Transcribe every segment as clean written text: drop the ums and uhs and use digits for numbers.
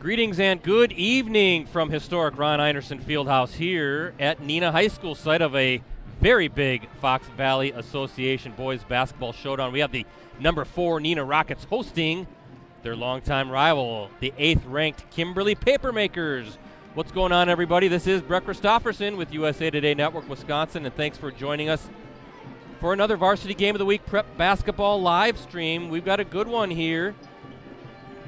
Greetings and good evening from historic Ron Einerson Fieldhouse here at Neenah High School, site of a very big Fox Valley Association boys basketball showdown. We have the number 4 Neenah Rockets hosting their longtime rival, the 8th-ranked Kimberly Papermakers. What's going on, everybody? This is Brett Christopherson with USA Today Network Wisconsin, and thanks for joining us for another Varsity Game of the Week prep basketball live stream. We've got a good one here.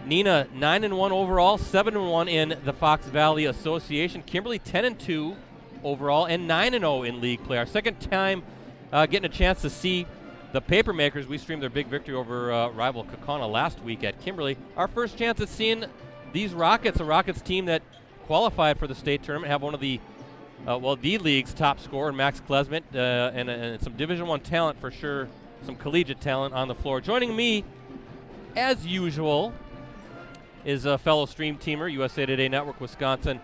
Neenah 9-1 overall, 7-1 in the Fox Valley Association. Kimberly 10-2 overall and 9-0 in league play. Our second time getting a chance to see the Papermakers. We streamed their big victory over rival Kaukauna last week at Kimberly. Our first chance at seeing these Rockets, a Rockets team that qualified for the state tournament, have one of the the league's top scorer, Max Klesmet, and some Division I talent for sure, some collegiate talent on the floor. Joining me, as usual, is a fellow stream teamer, USA Today Network Wisconsin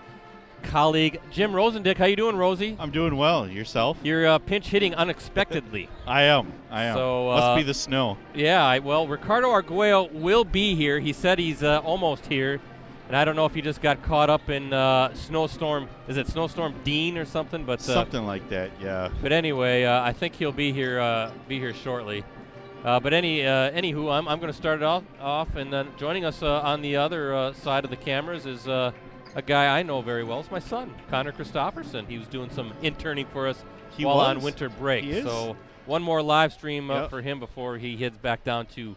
colleague Jim Rosendick. How you doing, Rosie? I'm doing well. Yourself? You're pinch hitting unexpectedly. I am. So, must be the snow. Yeah, Ricardo Arguello will be here. He said he's almost here. And I don't know if he just got caught up in snowstorm. Is it Snowstorm Dean or something? But something like that, yeah. But anyway, I think he'll be here shortly. But anywho, I'm going to start it off, and then joining us on the other side of the cameras is a guy I know very well. It's my son, Connor Christopherson. He was doing some interning for us while on winter break. So one more live stream for him before he heads back down to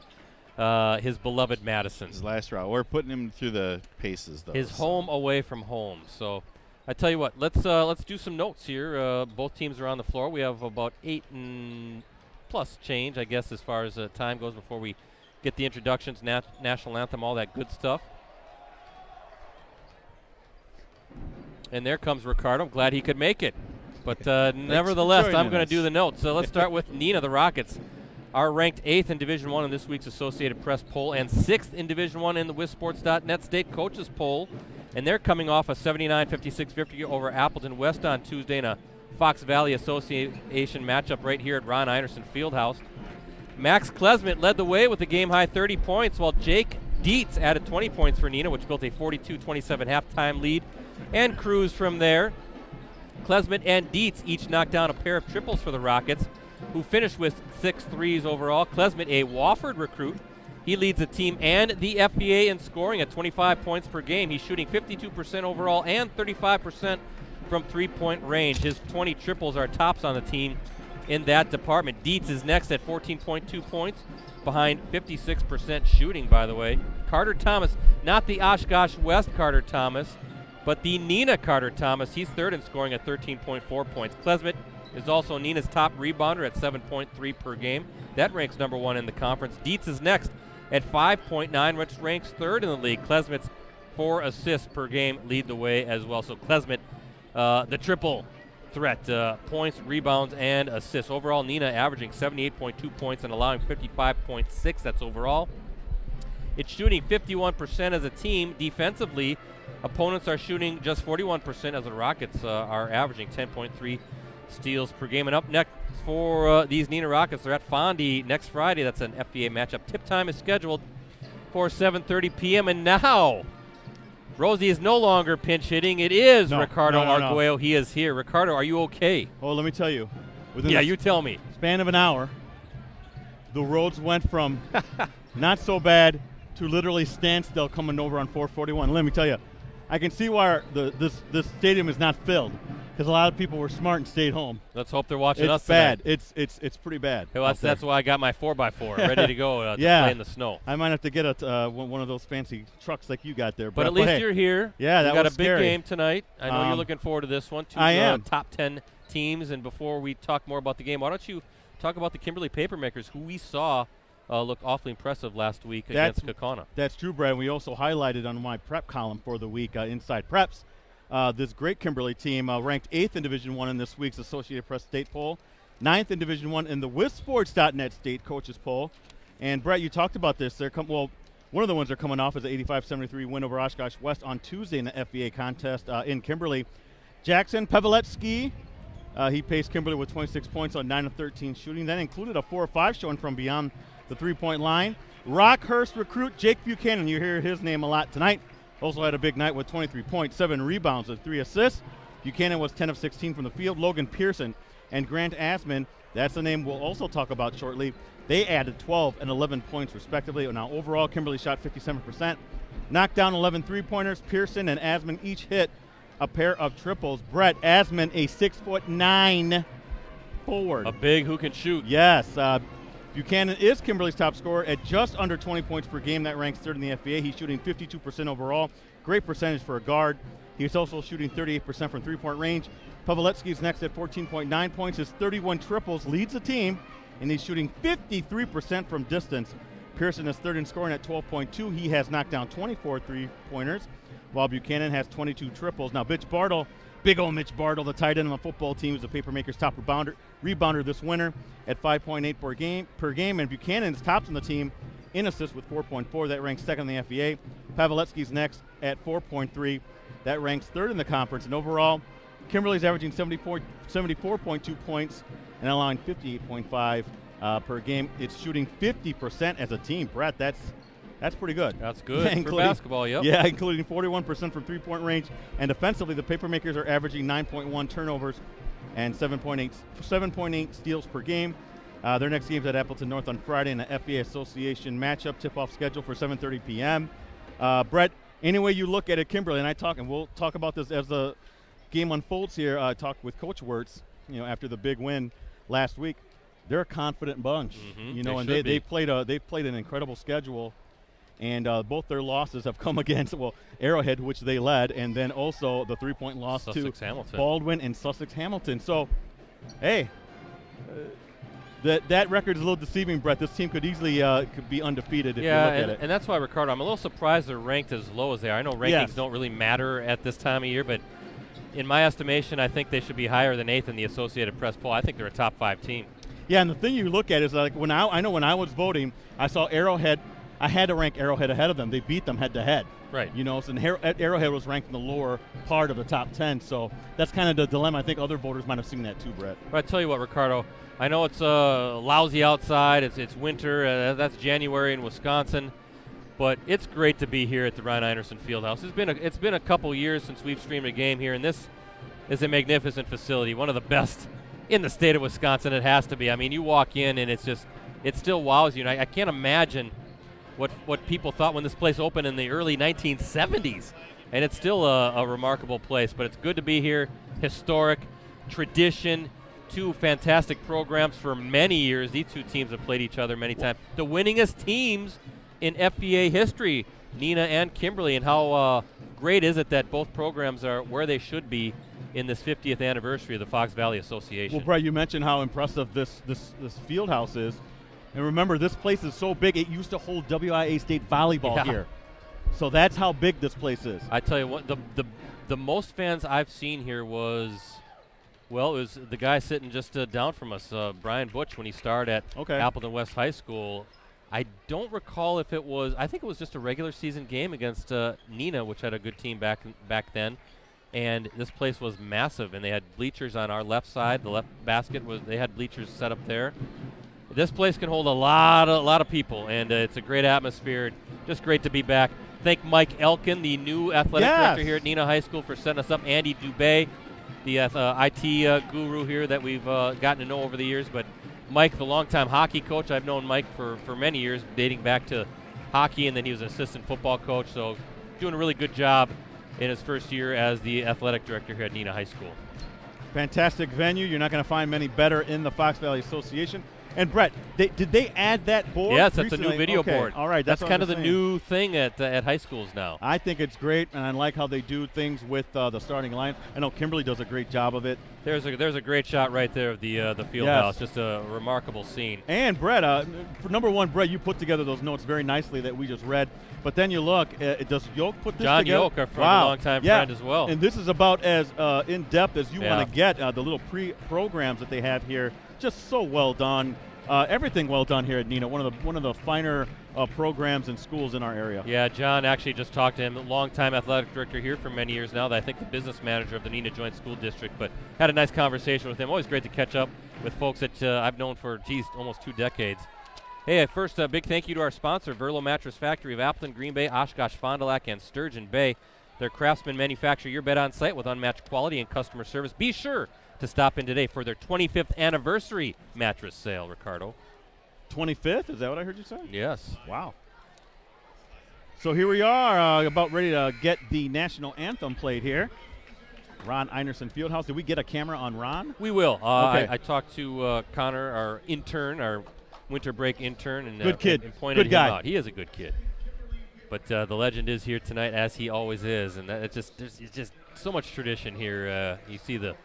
his beloved Madison. His last route. We're putting him through the paces, though. His home away from home. So I tell you what, let's do some notes here. Both teams are on the floor. We have about 8 and plus change, I guess, as far as time goes before we get the introductions, national anthem, all that good stuff. And there comes Ricardo. I'm glad he could make it. But nevertheless, I'm going to do the notes. So let's start with Neenah. The Rockets are ranked 8th in Division I in this week's Associated Press poll and 6th in Division I in the WisSports.net State Coaches poll. And they're coming off a 79-56 victory over Appleton West on Tuesday in a Fox Valley Association matchup right here at Ron Einerson Fieldhouse. Max Klesmet led the way with a game-high 30 points, while Jake Dietz added 20 points for Neenah, which built a 42-27 halftime lead and cruised from there. Klesmet and Dietz each knocked down a pair of triples for the Rockets, who finished with 6 threes overall. Klesmet, a Wofford recruit, he leads the team and the FBA in scoring at 25 points per game. He's shooting 52% overall and 35% from three-point range. His 20 triples are tops on the team in that department. Dietz is next at 14.2 points, behind 56% shooting, by the way. Carter Thomas, not the Oshkosh West Carter Thomas, but the Neenah Carter Thomas. He's third in scoring at 13.4 points. Klesmet is also Neenah's top rebounder at 7.3 per game. That ranks number 1 in the conference. Dietz is next at 5.9, which ranks third in the league. Klesmet's 4 assists per game lead the way as well. So Klesmet, the triple threat, points, rebounds, and assists. Overall, Neenah averaging 78.2 points and allowing 55.6. That's overall. It's shooting 51% as a team. Defensively, opponents are shooting just 41% as the Rockets are averaging 10.3 steals per game. And up next for these Neenah Rockets, they're at Fondy next Friday. That's an FBA matchup. Tip time is scheduled for 7:30 p.m. And now, Rosie is no longer pinch hitting. It is Ricardo Arguello. He is here. Ricardo, are you okay? Well, let me tell you. You tell me. Span of an hour, the roads went from not so bad to literally standstill coming over on 441. Let me tell you, I can see why this stadium is not filled, because a lot of people were smart and stayed home. Let's hope they're watching us tonight. It's bad. It's pretty bad. Well, that's why I got my 4x4 ready to go to play in the snow. I might have to get one of those fancy trucks like you got there. But at least you're here. Yeah, we that got was a big scary. game tonight. I know you're looking forward to this one. I am. Top 10 teams. And before we talk more about the game, why don't you talk about the Kimberly Papermakers, who we saw look awfully impressive last week against Kaukauna. That's true, Brad. We also highlighted on my prep column for the week, Inside Preps, this great Kimberly team, ranked 8th in Division I in this week's Associated Press State poll, 9th in Division I in the WisSports.net State Coaches poll. And, Brett, you talked about this. One of the ones they're coming off is an 85-73 win over Oshkosh West on Tuesday in the FBA contest in Kimberly. Jackson Paveletsky, he paced Kimberly with 26 points on 9 of 13 shooting. That included a 4 of 5 showing from beyond the three-point line. Rockhurst recruit Jake Buchanan, you hear his name a lot tonight, Also had a big night with 23 points, 7 rebounds, and 3 assists. Buchanan was 10 of 16 from the field. Logan Pearson and Grant Asman, that's the name we'll also talk about shortly. They added 12 and 11 points respectively. Now overall, Kimberly shot 57%. Knocked down 11 three-pointers. Pearson and Asman each hit a pair of triples. Brett Asman, a 6'9" forward. A big who can shoot. Yes. Buchanan is Kimberly's top scorer at just under 20 points per game. That ranks third in the FBA. He's shooting 52% overall. Great percentage for a guard. He's also shooting 38% from three-point range. Pavletsky's next at 14.9 points. His 31 triples leads the team, and he's shooting 53% from distance. Pearson is third in scoring at 12.2. He has knocked down 24 three-pointers, while Buchanan has 22 triples. Now, Mitch Bartle, big old Mitch Bartle, the tight end on the football team, is the Papermakers' top rebounder this winter at 5.8 per game, and Buchanan is tops on the team in assists with 4.4. That ranks second in the FBA. Pavletsky's next at 4.3. That ranks third in the conference. And overall, Kimberly's averaging 74.2 points and allowing 58.5 per game. It's shooting 50% as a team. Brett, that's pretty good. That's good for basketball, yep. Yeah, including 41% from three-point range. And defensively, the Papermakers are averaging 9.1 turnovers and 7.8 steals per game. Their next game's at Appleton North on Friday in the FBA Association matchup. Tip-off schedule for 7:30 p.m. Brett, any way you look at it, Kimberly, and we'll talk about this as the game unfolds here. Talk with Coach Wirtz, after the big win last week. They're a confident bunch, and they played an incredible schedule, and both their losses have come against Arrowhead, which they led, and then also the 3-point loss to Baldwin and Sussex Hamilton. So, hey. That record is a little deceiving, Brett. This team could easily could be undefeated if you look at it. And that's why, Ricardo, I'm a little surprised they're ranked as low as they are. I know rankings don't really matter at this time of year, but in my estimation, I think they should be higher than 8th in the Associated Press poll. I think they're a top 5 team. Yeah, and the thing you look at is like when I was voting, I saw Arrowhead. I had to rank Arrowhead ahead of them. They beat them head-to-head. Right. So Arrowhead was ranked in the lower part of the top 10. So that's kind of the dilemma. I think other voters might have seen that too, Brett. But I tell you what, Ricardo, I know it's lousy outside. It's winter. That's January in Wisconsin. But it's great to be here at the Ryan Einerson Fieldhouse. It's been a couple years since we've streamed a game here, and this is a magnificent facility, one of the best in the state of Wisconsin. It has to be. I mean, you walk in, and it still wows you. And I can't imagine what people thought when this place opened in the early 1970s. And it's still a remarkable place. But it's good to be here. Historic, tradition, 2 fantastic programs for many years. These 2 teams have played each other many times. The winningest teams in FBA history, Neenah and Kimberly. And how great is it that both programs are where they should be in this 50th anniversary of the Fox Valley Association. Well, Brett, you mentioned how impressive this field house is. And remember, this place is so big, it used to hold WIA State volleyball here. So that's how big this place is. I tell you what, the most fans I've seen here was the guy sitting just down from us, Brian Butch, when he started at Appleton West High School. I don't recall if I think it was just a regular season game against Neenah, which had a good team back then. And this place was massive, and they had bleachers on our left side. The left basket they had bleachers set up there. This place can hold a lot of people, and it's a great atmosphere. Just great to be back. Thank Mike Elkin, the new athletic director here at Neenah High School, for setting us up. Andy Dubé, the IT guru here that we've gotten to know over the years. But Mike, the longtime hockey coach, I've known Mike for many years, dating back to hockey, and then he was an assistant football coach. So doing a really good job in his first year as the athletic director here at Neenah High School. Fantastic venue. You're not going to find many better in the Fox Valley Association. And Brett, did they add that board? Yes, that's a new video board. All right, that's kind of the new thing at high schools now. I think it's great, and I like how they do things with the starting line. I know Kimberly does a great job of it. There's a great shot right there of the field house. Just a remarkable scene. And Brett, for number one, Brett, you put together those notes very nicely that we just read. But then you look, does Yoke put this John together? Yoke, our friend, a longtime friend as well. And this is about as in-depth as you want to get. The little pre-programs that they have here, just so well done. Everything well done here at Neenah. One of the finer programs and schools in our area. Yeah, John actually just talked to him, longtime athletic director here for many years now. I think the business manager of the Neenah Joint School District, but had a nice conversation with him. Always great to catch up with folks that I've known for almost 2 decades. Hey, first, a big thank you to our sponsor, Verlo Mattress Factory of Appleton, Green Bay, Oshkosh, Fond du Lac, and Sturgeon Bay. Their craftsmen manufacture your bed on site with unmatched quality and customer service. Be sure to stop in today for their 25th anniversary mattress sale, Ricardo. 25th? Is that what I heard you say? Yes. Wow. So here we are, about ready to get the national anthem played here. Ron Einerson Fieldhouse. Did we get a camera on Ron? We will. Okay. I talked to Connor, our intern, our winter break intern, and good kid. And pointed good guy. him out. He is a good kid. But the legend is here tonight, as he always is, and it's just so much tradition here. You see the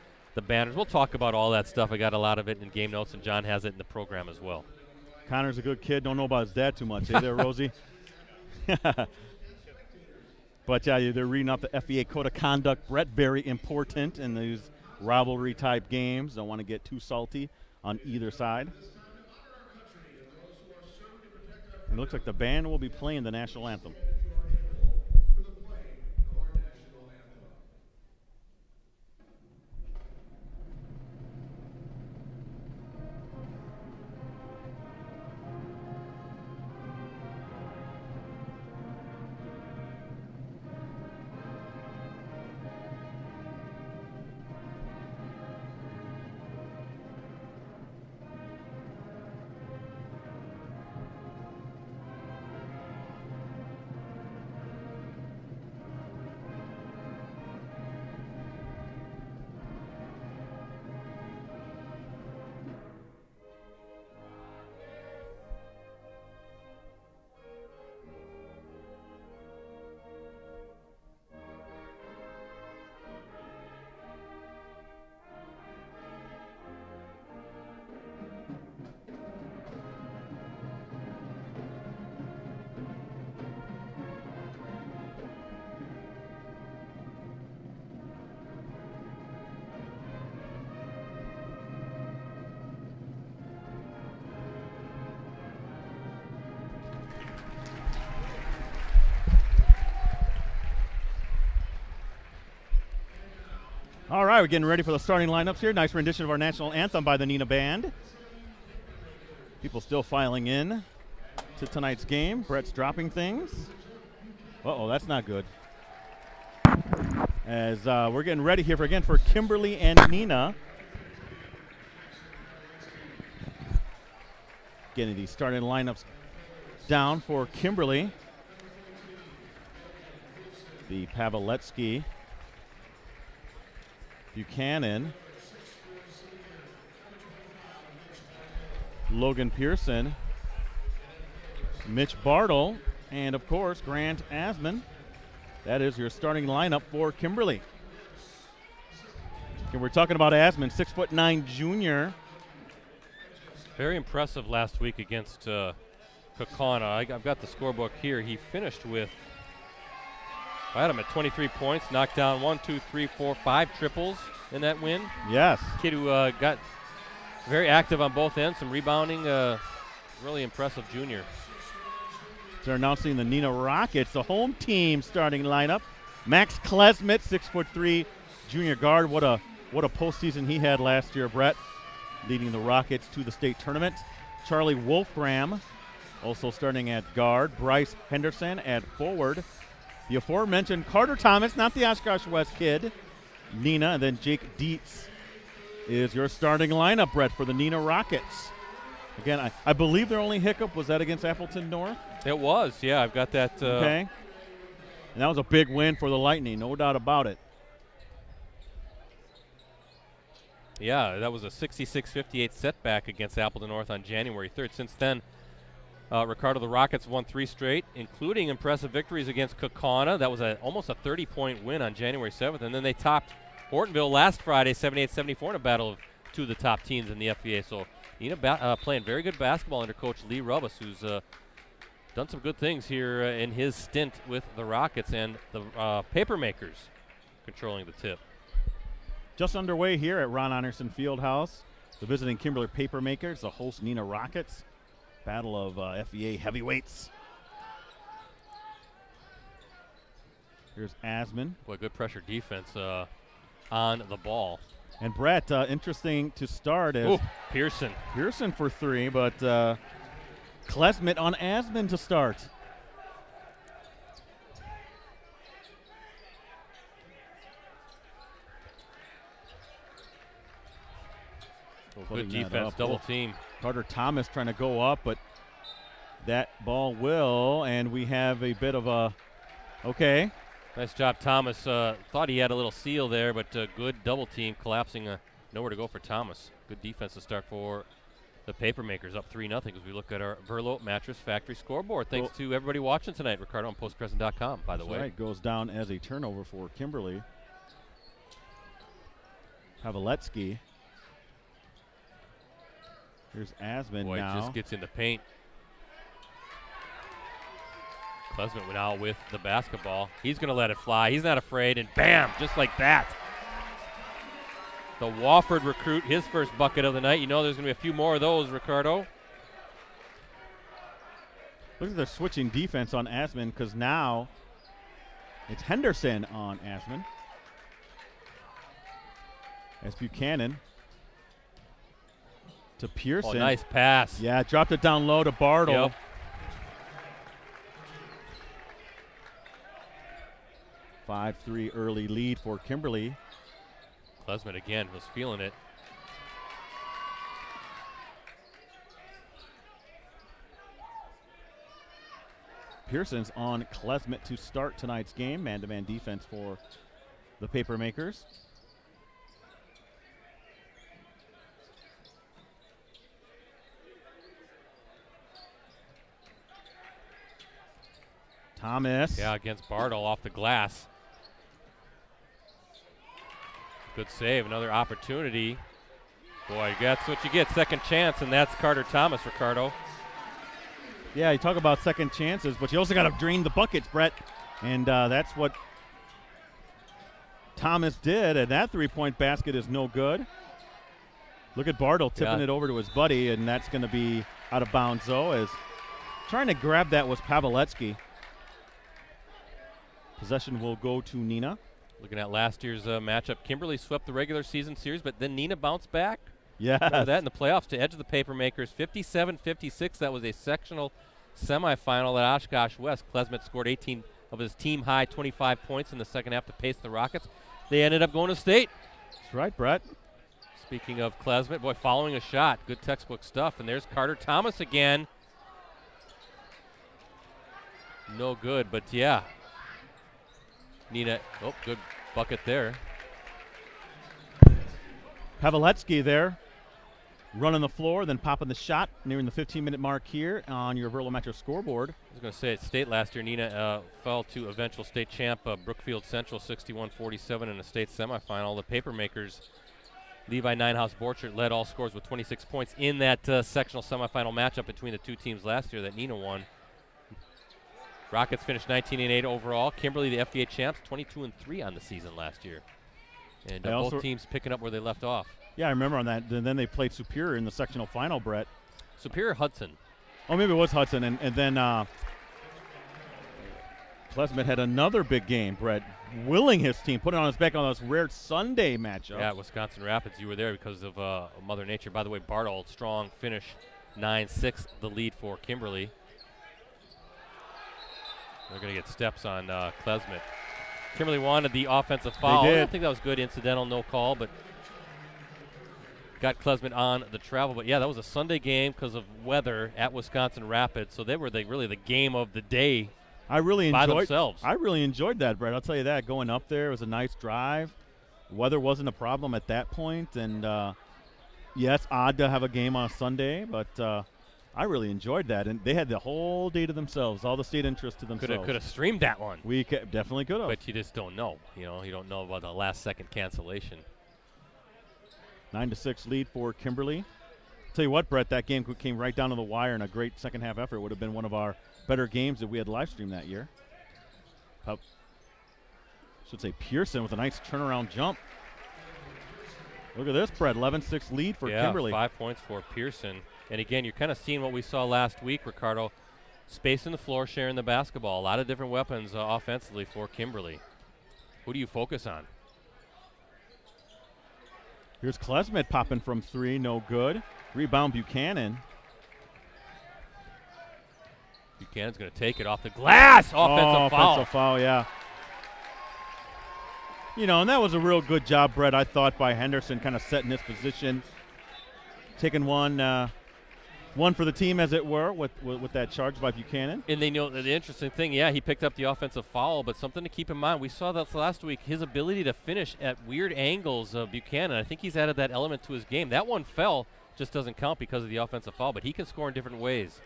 banners. We'll talk about all that stuff. I got a lot of it in game notes, and John has it in the program as well. Connor's a good kid. Don't know about his dad too much. Hey there, Rosie. But yeah, they're reading off the FEA Code of Conduct. Brett, very important in these rivalry-type games. Don't want to get too salty on either side. And it looks like the band will be playing the national anthem. All right, we're getting ready for the starting lineups here. Nice rendition of our national anthem by the Neenah Band. People still filing in to tonight's game. Brett's dropping things. Uh-oh, that's not good. As we're getting ready here for Kimberly and Neenah. Getting these starting lineups down for Kimberly. The Pavletsky, Buchanan, Logan Pearson, Mitch Bartle, and of course Grant Asman. That is your starting lineup for Kimberly. And we're talking about Asman, 6'9" junior. Very impressive last week against Kaukauna. I've got the scorebook here. He finished with, I had him at 23 points, knocked down 5 triples in that win. Yes. Kid who got very active on both ends, some rebounding, really impressive junior. They're announcing the Neenah Rockets, the home team starting lineup. Max Klesmit, 6'3" junior guard. What a postseason he had last year, Brett, leading the Rockets to the state tournament. Charlie Wolfram also starting at guard. Bryce Henderson at forward. The aforementioned Carter Thomas, not the Oshkosh West kid. Neenah, and then Jake Dietz is your starting lineup, Brett, for the Neenah Rockets. Again, I believe their only hiccup was that against Appleton North. It was, yeah. I've got that. Okay. And that was a big win for the Lightning, no doubt about it. Yeah, that was a 66-58 setback against Appleton North on January 3rd. Since then, Ricardo, the Rockets won 3 straight, including impressive victories against Kaukauna. That was almost a 30-point win on January 7th. And then they topped Ortonville last Friday, 78-74, in a battle of 2 of the top teams in the FBA. So Neenah playing very good basketball under Coach Lee Rubbis, who's done some good things here in his stint with the Rockets, and the Papermakers controlling the tip. Just underway here at Ron Einerson Fieldhouse. The visiting Kimberly Papermakers, the host Neenah Rockets. Battle of FEA heavyweights. Here's Asman. Boy, good pressure defense on the ball. And Brett, interesting to start is Pearson. Pearson for 3, but Klesmet on Asman to start. Good defense, double team. Carter Thomas trying to go up, but that ball will, and we have a bit of a, okay. Nice job, Thomas. Thought he had a little seal there, but good double team collapsing. Nowhere to go for Thomas. Good defense to start for the Papermakers, up 3-0 as we look at our Verlo Mattress Factory scoreboard. Thanks to everybody watching tonight. Ricardo on postcrescent.com, by the way. Right, goes down as a turnover for Kimberly. Paveletsky. Here's Asman Boy, now. just gets in the paint. Klesmet went out with the basketball. He's going to let it fly. He's not afraid, and bam, just like that. The Wofford recruit, his first bucket of the night. You know there's going to be a few more of those, Ricardo. Look at the switching defense on Asman, because now it's Henderson on Asman. As Buchanan to Pearson. Oh, nice pass. Yeah, dropped it down low to Bartle. Yep. 5-3 early lead for Kimberly. Klesmet again was feeling it. Pearson's on Klesmet to start tonight's game. Man-to-man defense for the Papermakers. Thomas. Yeah, against Bartle off the glass. Good save, another opportunity. Boy, that's what you get, second chance, and that's Carter Thomas, Ricardo. Yeah, you talk about second chances, but you also got to drain the buckets, Brett. And that's what Thomas did, and that three-point basket is no good. Look at Bartle tipping it over to his buddy, and that's going to be out of bounds, though, as trying to grab that was Paveletsky. Possession will go to Neenah. Looking at last year's matchup, Kimberly swept the regular season series, but then Neenah bounced back. Yeah. That in the playoffs to edge the Papermakers, 57-56. That was a sectional semifinal at Oshkosh West. Klesmet scored 18 of his team-high 25 points in the second half to pace the Rockets. They ended up going to state. That's right, Brett. Speaking of Klesmet, boy, following a shot. Good textbook stuff. And there's Carter Thomas again. No good, but yeah. Neenah, oh, good bucket there. Paveletsky there, running the floor, then popping the shot, nearing the 15-minute mark here on your Verlo Metro scoreboard. I was going to say at state last year, Neenah fell to eventual state champ Brookfield Central 61-47 in a state semifinal. The Papermakers, Levi Ninehouse-Borchert led all scores with 26 points in that sectional semifinal matchup between the two teams last year that Neenah won. Rockets finished 19-8 overall. Kimberly, the FDA champs, 22-3 on the season last year. And both teams picking up where they left off. Yeah, I remember on that. And then they played Superior in the sectional final, Brett. Superior Hudson. Oh, maybe it was Hudson. And then Klesmet had another big game, Brett, willing his team, putting on his back on this rare Sunday matchup. Yeah, Wisconsin Rapids, you were there because of Mother Nature. By the way, Bartle, strong finish, 9-6, the lead for Kimberly. They're going to get steps on Klesmet. Kimberly wanted the offensive foul. They did. I don't think that was good, incidental, no call, but got Klesmet on the travel. But, yeah, that was a Sunday game because of weather at Wisconsin Rapids, so they were really the game of the day by themselves. I really enjoyed that, Brett. I'll tell you that. Going up there, it was a nice drive. Weather wasn't a problem at that point, and, yes, odd to have a game on a Sunday, but I really enjoyed that, and they had the whole day to themselves, all the state interest to themselves. Could have streamed that one. We definitely could have. But you just don't know. You don't know about the last-second cancellation. 9-6 lead for Kimberly. Tell you what, Brett, that game came right down to the wire, and a great second-half effort. Would have been one of our better games that we had live-streamed that year. Should say Pearson with a nice turnaround jump. Look at this, Brett, 11-6 lead for Kimberly. 5 points for Pearson. And again, you're kind of seeing what we saw last week, Ricardo. Spacing the floor, sharing the basketball. A lot of different weapons offensively for Kimberly. Who do you focus on? Here's Klesmet popping from three, no good. Rebound Buchanan. Buchanan's going to take it off the glass. Offensive foul. Offensive foul, yeah. You know, and that was a real good job, Brett, I thought, by Henderson, kind of setting his position, taking one for the team, as it were, with that charge by Buchanan. And they know the interesting thing, yeah, he picked up the offensive foul, but something to keep in mind, we saw that last week, his ability to finish at weird angles of Buchanan. I think he's added that element to his game. That one fell, just doesn't count because of the offensive foul, but he can score in different ways.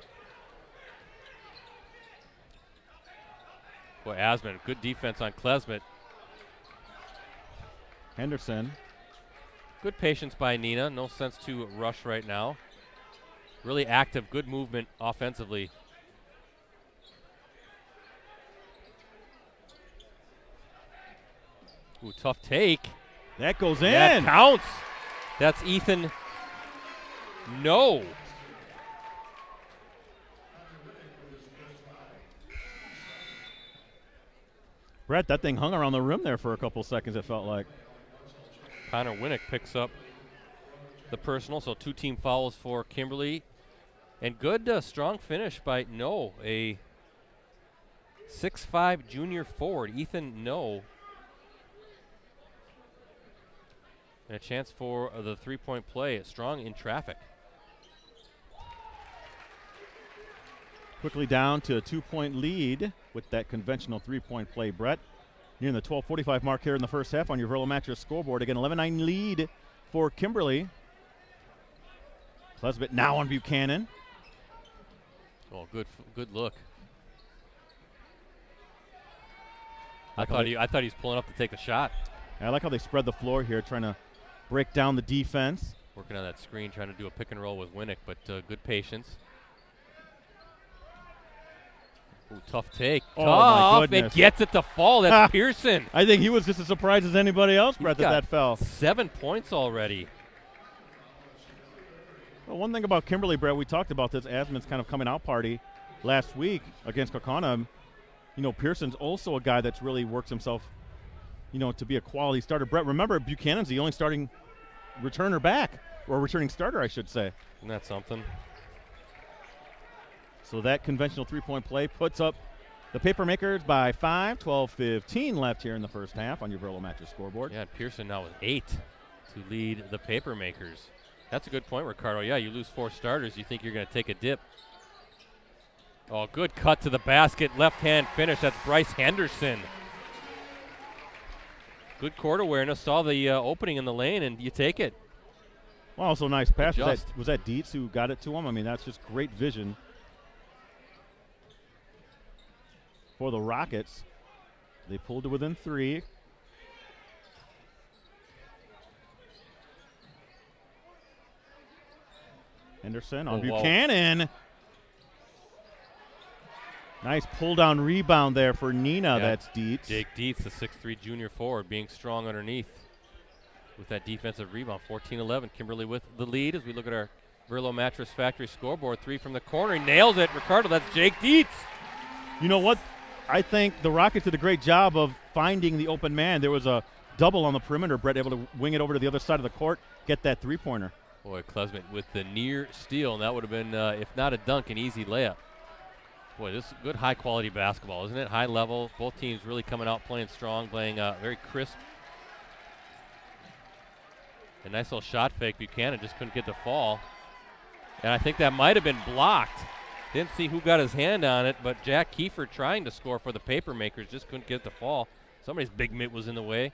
Boy, Asman, good defense on Klesmet. Henderson. Good patience by Neenah. No sense to rush right now. Really active, good movement offensively. Ooh, tough take. That goes in. That counts. That's Ethan. No. Brett, that thing hung around the rim there for a couple seconds, it felt like. Connor Winnick picks up the personal, so 2 team fouls for Kimberly. And good, strong finish by No, a 6'5" junior forward, Ethan No. And a chance for the 3-point play, strong in traffic. Quickly down to a 2-point lead with that conventional 3-point play, Brett. Nearing the 12:45 mark here in the first half on your Verlo Mattress scoreboard. Again, 11-9 lead for Kimberly. Klesmet now on Buchanan. Oh, good look. I thought he was pulling up to take a shot. I like how they spread the floor here, trying to break down the defense. Working on that screen, trying to do a pick and roll with Winnick, but good patience. Ooh, tough take. Oh, tough. my goodness. It gets it to fall. That's Pearson. I think he was just as surprised as anybody else, Brett, that fell. 7 points already. Well, one thing about Kimberly, Brett, we talked about this Asman's kind of coming out party last week against Kaukauna. You know, Pearson's also a guy that's really works himself, you know, to be a quality starter. Brett, remember, Buchanan's the only starting returner back, or returning starter, I should say. Isn't that something? So that conventional 3-point play puts up the Papermakers by 5, 12-15 left here in the first half on your Verlo Mattress scoreboard. Yeah, and Pearson now with 8 to lead the Papermakers. That's a good point, Ricardo. Yeah, you lose 4 starters, you think you're going to take a dip. Oh, good cut to the basket, left-hand finish. That's Bryce Henderson. Good court awareness, saw the opening in the lane, and you take it. Well, also nice pass. Adjust. Was that Dietz who got it to him? I mean, that's just great vision for the Rockets. They pulled to within 3. Henderson on Buchanan. Whoa. Nice pull-down rebound there for Neenah. Yeah, that's Dietz. Jake Dietz, the 6'3" junior forward, being strong underneath with that defensive rebound. 14-11. Kimberly with the lead as we look at our Verlo Mattress Factory scoreboard. 3 from the corner. He nails it. Ricardo, that's Jake Dietz. You know what? I think the Rockets did a great job of finding the open man. There was a double on the perimeter. Brett able to wing it over to the other side of the court, get that 3-pointer. Boy, Klesmet with the near steal, and that would have been, if not a dunk, an easy layup. Boy, this is good high-quality basketball, isn't it? High level. Both teams really coming out playing strong, playing very crisp. A nice little shot fake. Buchanan just couldn't get the fall. And I think that might have been blocked. Didn't see who got his hand on it, but Jack Kiefer trying to score for the Papermakers just couldn't get the fall. Somebody's big mitt was in the way.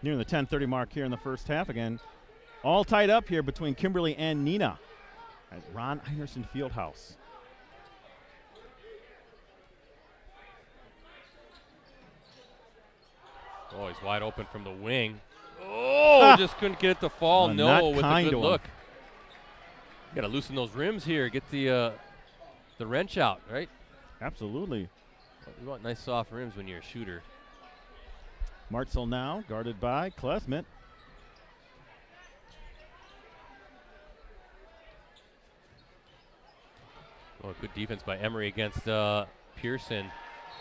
Near the 10:30 mark here in the first half again. All tied up here between Kimberly and Neenah at Ron Iverson Fieldhouse. Oh, he's wide open from the wing. Oh, just couldn't get it to fall. No, with a good look. Got to loosen those rims here. Get the wrench out, right? Absolutely. You want nice soft rims when you're a shooter. Martzel now guarded by Klesmet. Oh, good defense by Emery against Pearson.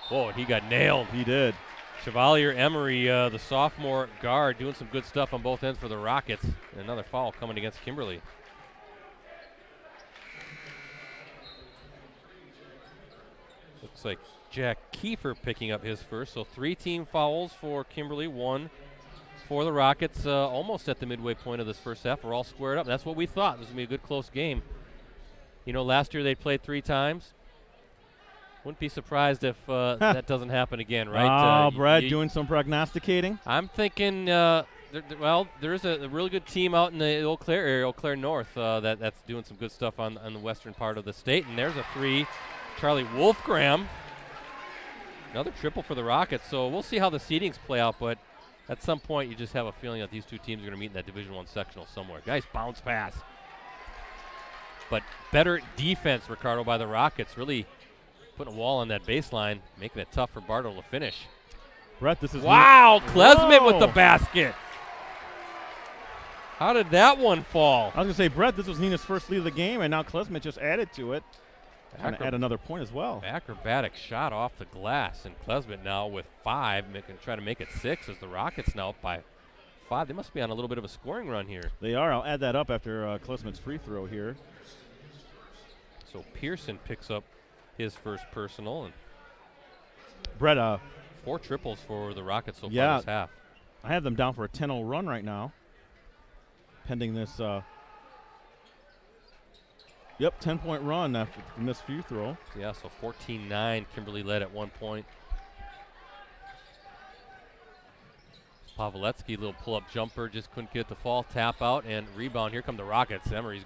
Whoa, he got nailed. He did. Chevalier Emery, the sophomore guard, doing some good stuff on both ends for the Rockets. And another foul coming against Kimberly. Looks like Jack Kiefer picking up his first. So 3 team fouls for Kimberly, 1 for the Rockets. Almost at the midway point of this first half. We're all squared up. That's what we thought. This was going to be a good close game. You know, last year they played 3 times. Wouldn't be surprised if that doesn't happen again, right? Oh, Brad, doing some prognosticating? I'm thinking, there is a really good team out in the Eau Claire area, Eau Claire North, that's doing some good stuff on the western part of the state. And there's a 3. Charlie Wolfgram, another triple for the Rockets. So we'll see how the seedings play out, but at some point you just have a feeling that these 2 teams are going to meet in that Division I sectional somewhere. Nice bounce pass. But better defense, Ricardo, by the Rockets, really putting a wall on that baseline, making it tough for Bartle to finish. Brett, this is wow, Klesmit with the basket. How did that one fall? I was going to say, Brett, this was Neenah's first lead of the game, and now Klesmit just added to it. Trying to add another point as well. Acrobatic shot off the glass, and Klesmit now with 5, try to make it 6 as the Rockets now up by 5. They must be on a little bit of a scoring run here. They are. I'll add that up after Klesmit's free throw here. So Pearson picks up his first personal. And Brett, 4 triples for the Rockets so far this half. I have them down for a 10-0 run right now, pending this 10-point run after the missed free throw. Yeah, so 14-9. Kimberly led at one point. Pavletsky, little pull-up jumper, just couldn't get the fall. Tap out and rebound. Here come the Rockets. Emery's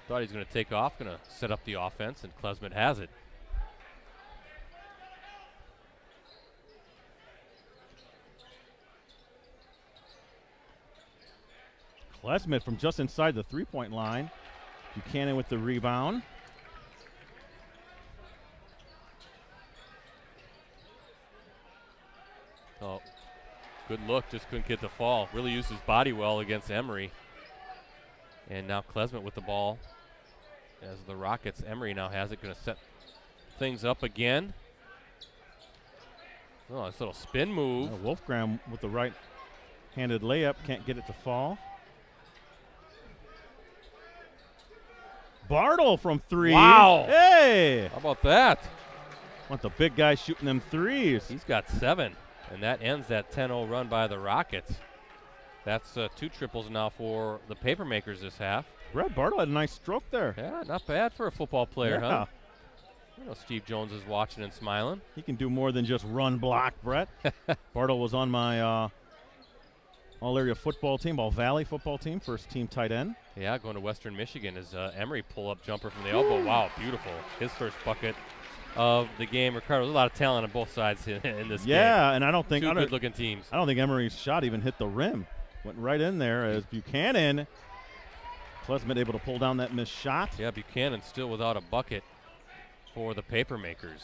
thought he's going to take off, going to set up the offense, and Klesmit has it. Klesmit from just inside the three-point line. Buchanan with the rebound. Oh, good look, just couldn't get the fall. Really used his body well against Emery. And now Klesmit with the ball. As the Rockets, Emery now has it, going to set things up again. Oh, this little spin move. Wolfgram with the right-handed layup, can't get it to fall. Bartle from 3. Wow. Hey! How about that? Want the big guy shooting them threes. He's got 7, and that ends that 10-0 run by the Rockets. That's 2 triples now for the Papermakers this half. Brett Bartle had a nice stroke there. Yeah, not bad for a football player, Yeah. huh? You know, Steve Jones is watching and smiling. He can do more than just run block, Brett. Bartle was on my all-area football team, All Valley football team, first team tight end. Yeah, going to Western Michigan is Emery pull-up jumper from the elbow. Wow, beautiful. His first bucket of the game. Ricardo, there's a lot of talent on both sides in this game. Yeah, and I don't think 2 good-looking teams. I don't think Emery's shot even hit the rim. Went right in there as Buchanan. Klesmit able to pull down that missed shot. Yeah, Buchanan still without a bucket for the Papermakers.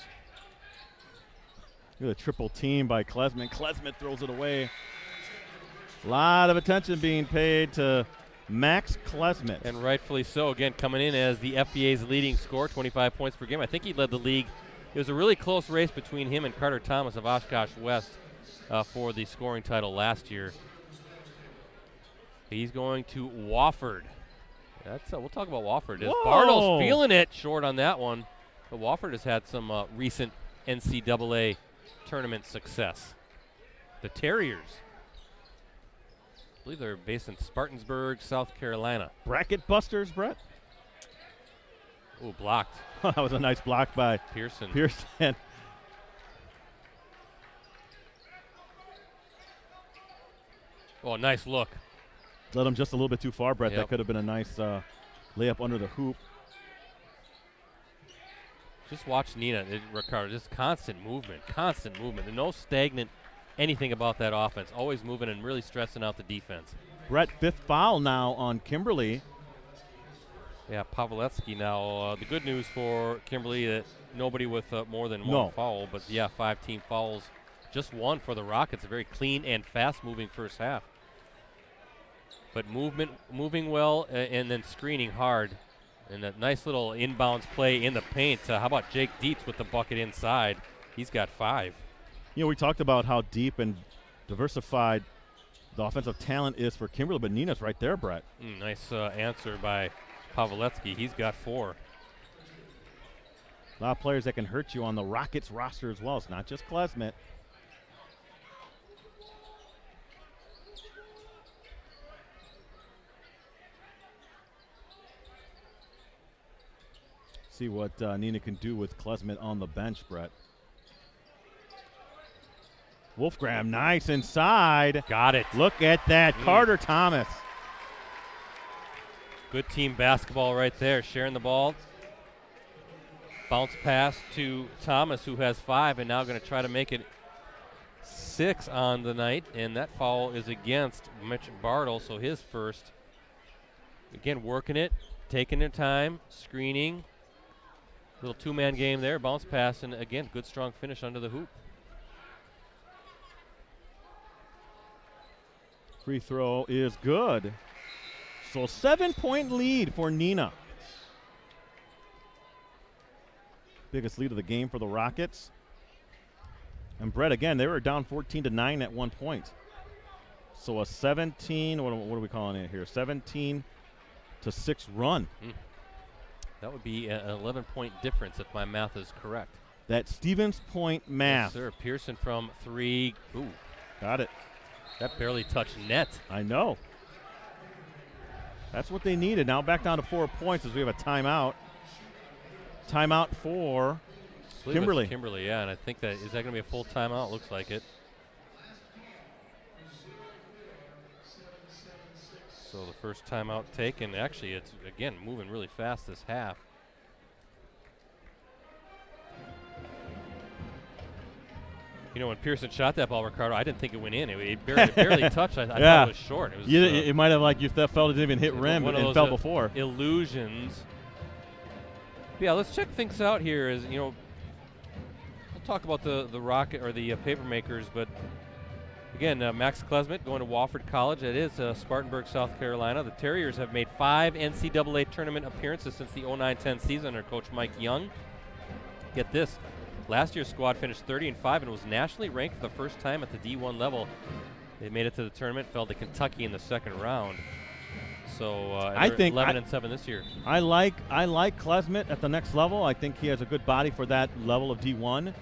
Look at a triple team by Klesmit. Klesmit throws it away. A lot of attention being paid to Max Klesmit. And rightfully so. Again, coming in as the FBA's leading scorer, 25 points per game. I think he led the league. It was a really close race between him and Carter Thomas of Oshkosh West for the scoring title last year. He's going to Wofford. We'll talk about Wofford. As Bartle's feeling it, short on that one. But Wofford has had some recent NCAA tournament success. The Terriers. I believe they're based in Spartansburg, South Carolina. Bracket busters, Brett. Ooh, blocked. That was a nice block by Pearson. Oh, nice look. Led him just a little bit too far, Brett. Yep. That could have been a nice layup under the hoop. Just watch Neenah, Ricardo, just constant movement. There's no stagnant anything about that offense. Always moving and really stressing out the defense. Brett, 5th foul now on Kimberly. Yeah, Pavletsky now. The good news for Kimberly that nobody with more than one foul, but yeah, 5 team fouls. Just 1 for the Rockets. A very clean and fast-moving first half. But moving well, and then screening hard. And that nice little inbounds play in the paint. How about Jake Dietz with the bucket inside? He's got 5. We talked about how deep and diversified the offensive talent is for Kimberly, but Neenah's right there, Brett. Nice answer by Pawlowski. He's got 4. A lot of players that can hurt you on the Rockets roster as well. It's not just Klesmet. See what Neenah can do with Klesmet on the bench, Brett. Wolfgram, nice inside. Got it. Look at that. Carter Thomas. Good team basketball right there, sharing the ball. Bounce pass to Thomas, who has 5, and now going to try to make it 6 on the night, and that foul is against Mitch Bartle, so his first. Again, working it, taking their time, screening. Little 2-man game there, bounce pass, and again, good strong finish under the hoop. Free throw is good. So 7-point lead for Neenah. Biggest lead of the game for the Rockets. And Brett, again, they were down 14-9 at one point. So a 17, what are we calling it here? 17-6 run. That would be an 11-point difference if my math is correct. That Stevens Point math. Yes, sir. Pearson from 3. Ooh. Got it. That barely touched net. I know. That's what they needed. Now back down to 4 points as we have a timeout. Timeout for Kimberly. Kimberly, yeah, and I think is that going to be a full timeout? Looks like it. So the first timeout taken. Actually, it's, again, moving really fast this half. When Pearson shot that ball, Ricardo, I didn't think it went in. It barely touched. I thought it was short. It was, it might have you felt it didn't even hit rim and fell before. Illusions. Yeah, let's check things out here. We'll talk about the Rocket or the Papermakers, but again, Max Klesmet going to Wofford College. That is Spartanburg, South Carolina. The Terriers have made 5 NCAA tournament appearances since the 09-10 season under Coach Mike Young. Get this. Last year's squad finished 30-5 and was nationally ranked for the first time at the D1 level. They made it to the tournament, fell to Kentucky in the second round. So I think 11-7 this year. I like Klesmet at the next level. I think he has a good body for that level of D1.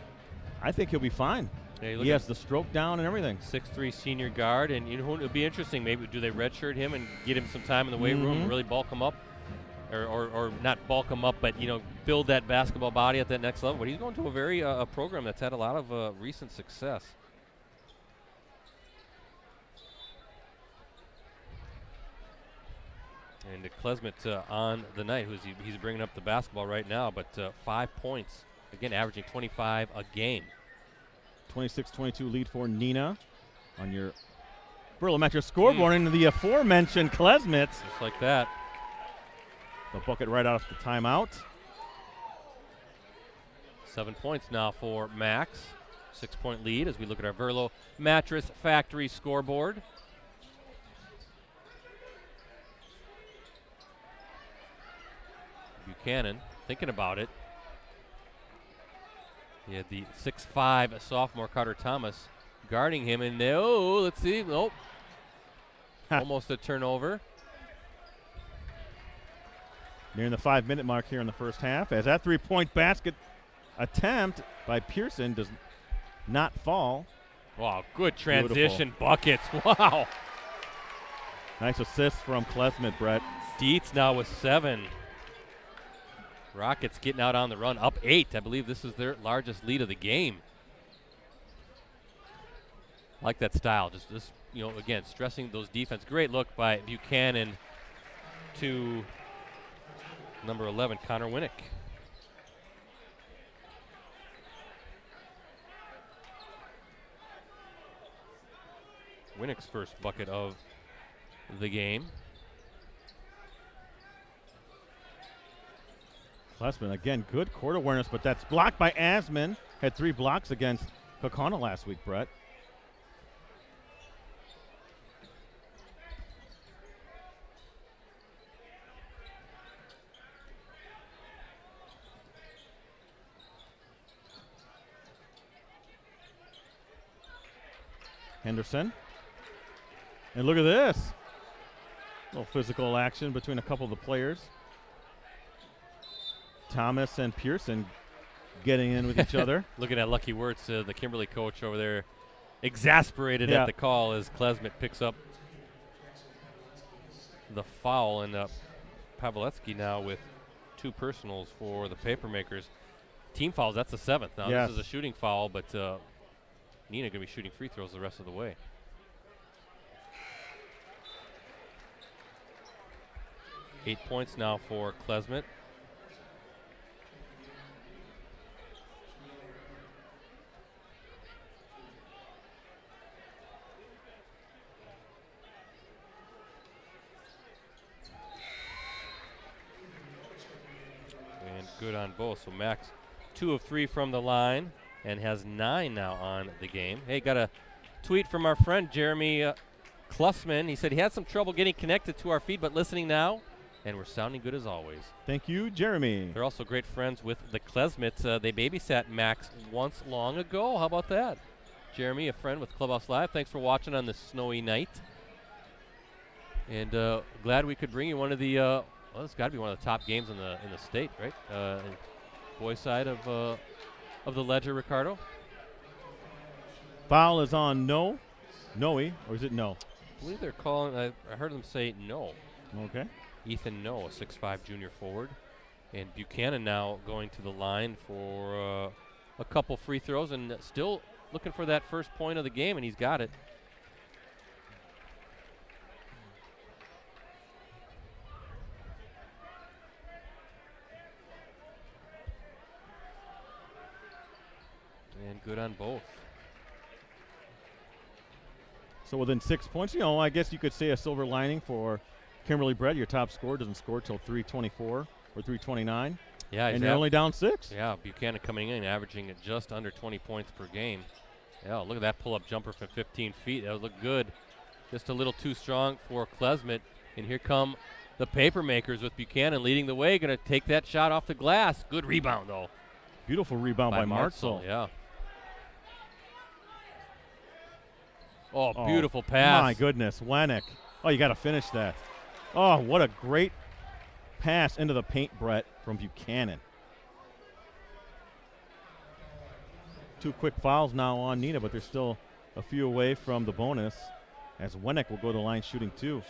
I think he'll be fine. Yeah, he has the stroke down and everything. 6'3" senior guard, and it'll be interesting. Maybe do they redshirt him and get him some time in the weight room and really bulk him up? Or not bulk him up, but build that basketball body at that next level. But he's going to a very a program that's had a lot of recent success. And Klesmet on the night, he's bringing up the basketball right now, but 5 points, again averaging 25 a game. 26-22 lead for Neenah on your Burlington scoreboard into the aforementioned Klesmet. Just like that. The bucket right off the timeout. 7 points now for Max. 6-point lead as we look at our Verlo Mattress Factory scoreboard. Buchanan thinking about it. He had the 6'5" sophomore Carter Thomas guarding him, and let's see. Nope. Almost a turnover. Nearing the 5-minute mark here in the first half, as that 3-point basket attempt by Pearson does not fall. Wow, good transition buckets. Wow. Nice assist from Klesmet, Brett. Dietz now with 7. Rockets getting out on the run, up 8. I believe this is their largest lead of the game. I like that style. Just again, stressing those defense. Great look by Buchanan to number 11, Connor Winnick. Winnick's first bucket of the game. Klesmet, again, good court awareness, but that's blocked by Asman. Had 3 blocks against Kokona last week, Brett. Henderson. And look at this. A little physical action between a couple of the players. Thomas and Pearson getting in with each other. Looking at Lucky Wirtz, the Kimberly coach over there, exasperated at the call as Klesmet picks up the foul, and Pavletsky now with 2 personals for the Papermakers. Team fouls, that's the 7th. Now this is a shooting foul, but Neenah going to be shooting free throws the rest of the way. Eight points now for Klesmet. And good on both. So Max 2 of 3 from the line and has 9 now on the game. Hey, got a tweet from our friend Jeremy Klussman. He said he had some trouble getting connected to our feed, but listening now, and we're sounding good as always. Thank you, Jeremy. They're also great friends with the Klesmets. They babysat Max once long ago. How about that? Jeremy, a friend with Clubhouse Live. Thanks for watching on this snowy night. And glad we could bring you one of the, well, it's got to be one of the top games in the state, right? Boys' side of the ledger, Ricardo. Foul is on Noe, or is it no? I believe they're calling, I heard them say no. Okay. Ethan Noe, a 6'5" junior forward. And Buchanan now going to the line for a couple free throws and still looking for that first point of the game, and he's got it. And good on both. So within 6 points, I guess you could say a silver lining for Kimberly Brett. Your top scorer doesn't score till 3:24 or 3:29. Yeah, and you're only down 6. Yeah, Buchanan coming in, averaging at just under 20 points per game. Yeah, look at that pull-up jumper from 15 feet. That would look good. Just a little too strong for Klesmet. And here come the Papermakers with Buchanan leading the way. Going to take that shot off the glass. Good rebound, though. Beautiful rebound by Martzel. Yeah. Oh, beautiful pass. My goodness, Wennick. Oh, you got to finish that. Oh, what a great pass into the paint, Brett, from Buchanan. 2 quick fouls now on Neenah, but they're still a few away from the bonus as Wennick will go to the line shooting 2.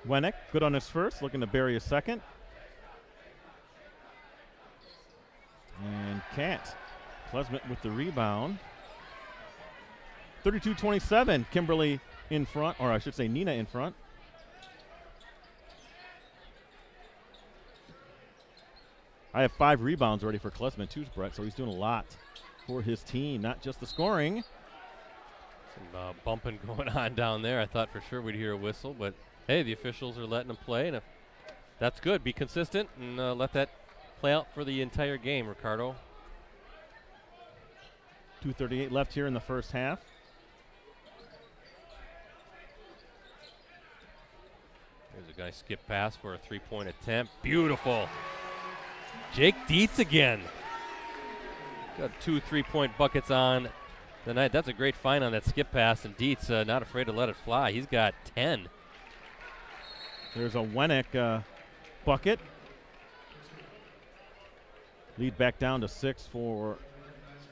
Wennick, good on his first, looking to bury his second. And can't. Klesmet with the rebound. 32-27, Kimberly in front, or I should say Neenah in front. I have 5 rebounds already for Klesmet too, Brett, so he's doing a lot for his team, not just the scoring. Some bumping going on down there. I thought for sure we'd hear a whistle, but hey, the officials are letting them play, and if that's good. Be consistent and let that play out for the entire game, Ricardo. 2:38 left here in the first half. There's a nice skip pass for a 3-point attempt. Beautiful. Jake Dietz again. Got 2 3-point buckets on the night. That's a great find on that skip pass, and Dietz not afraid to let it fly. He's got 10. There's a Wennick bucket. Lead back down to 6 for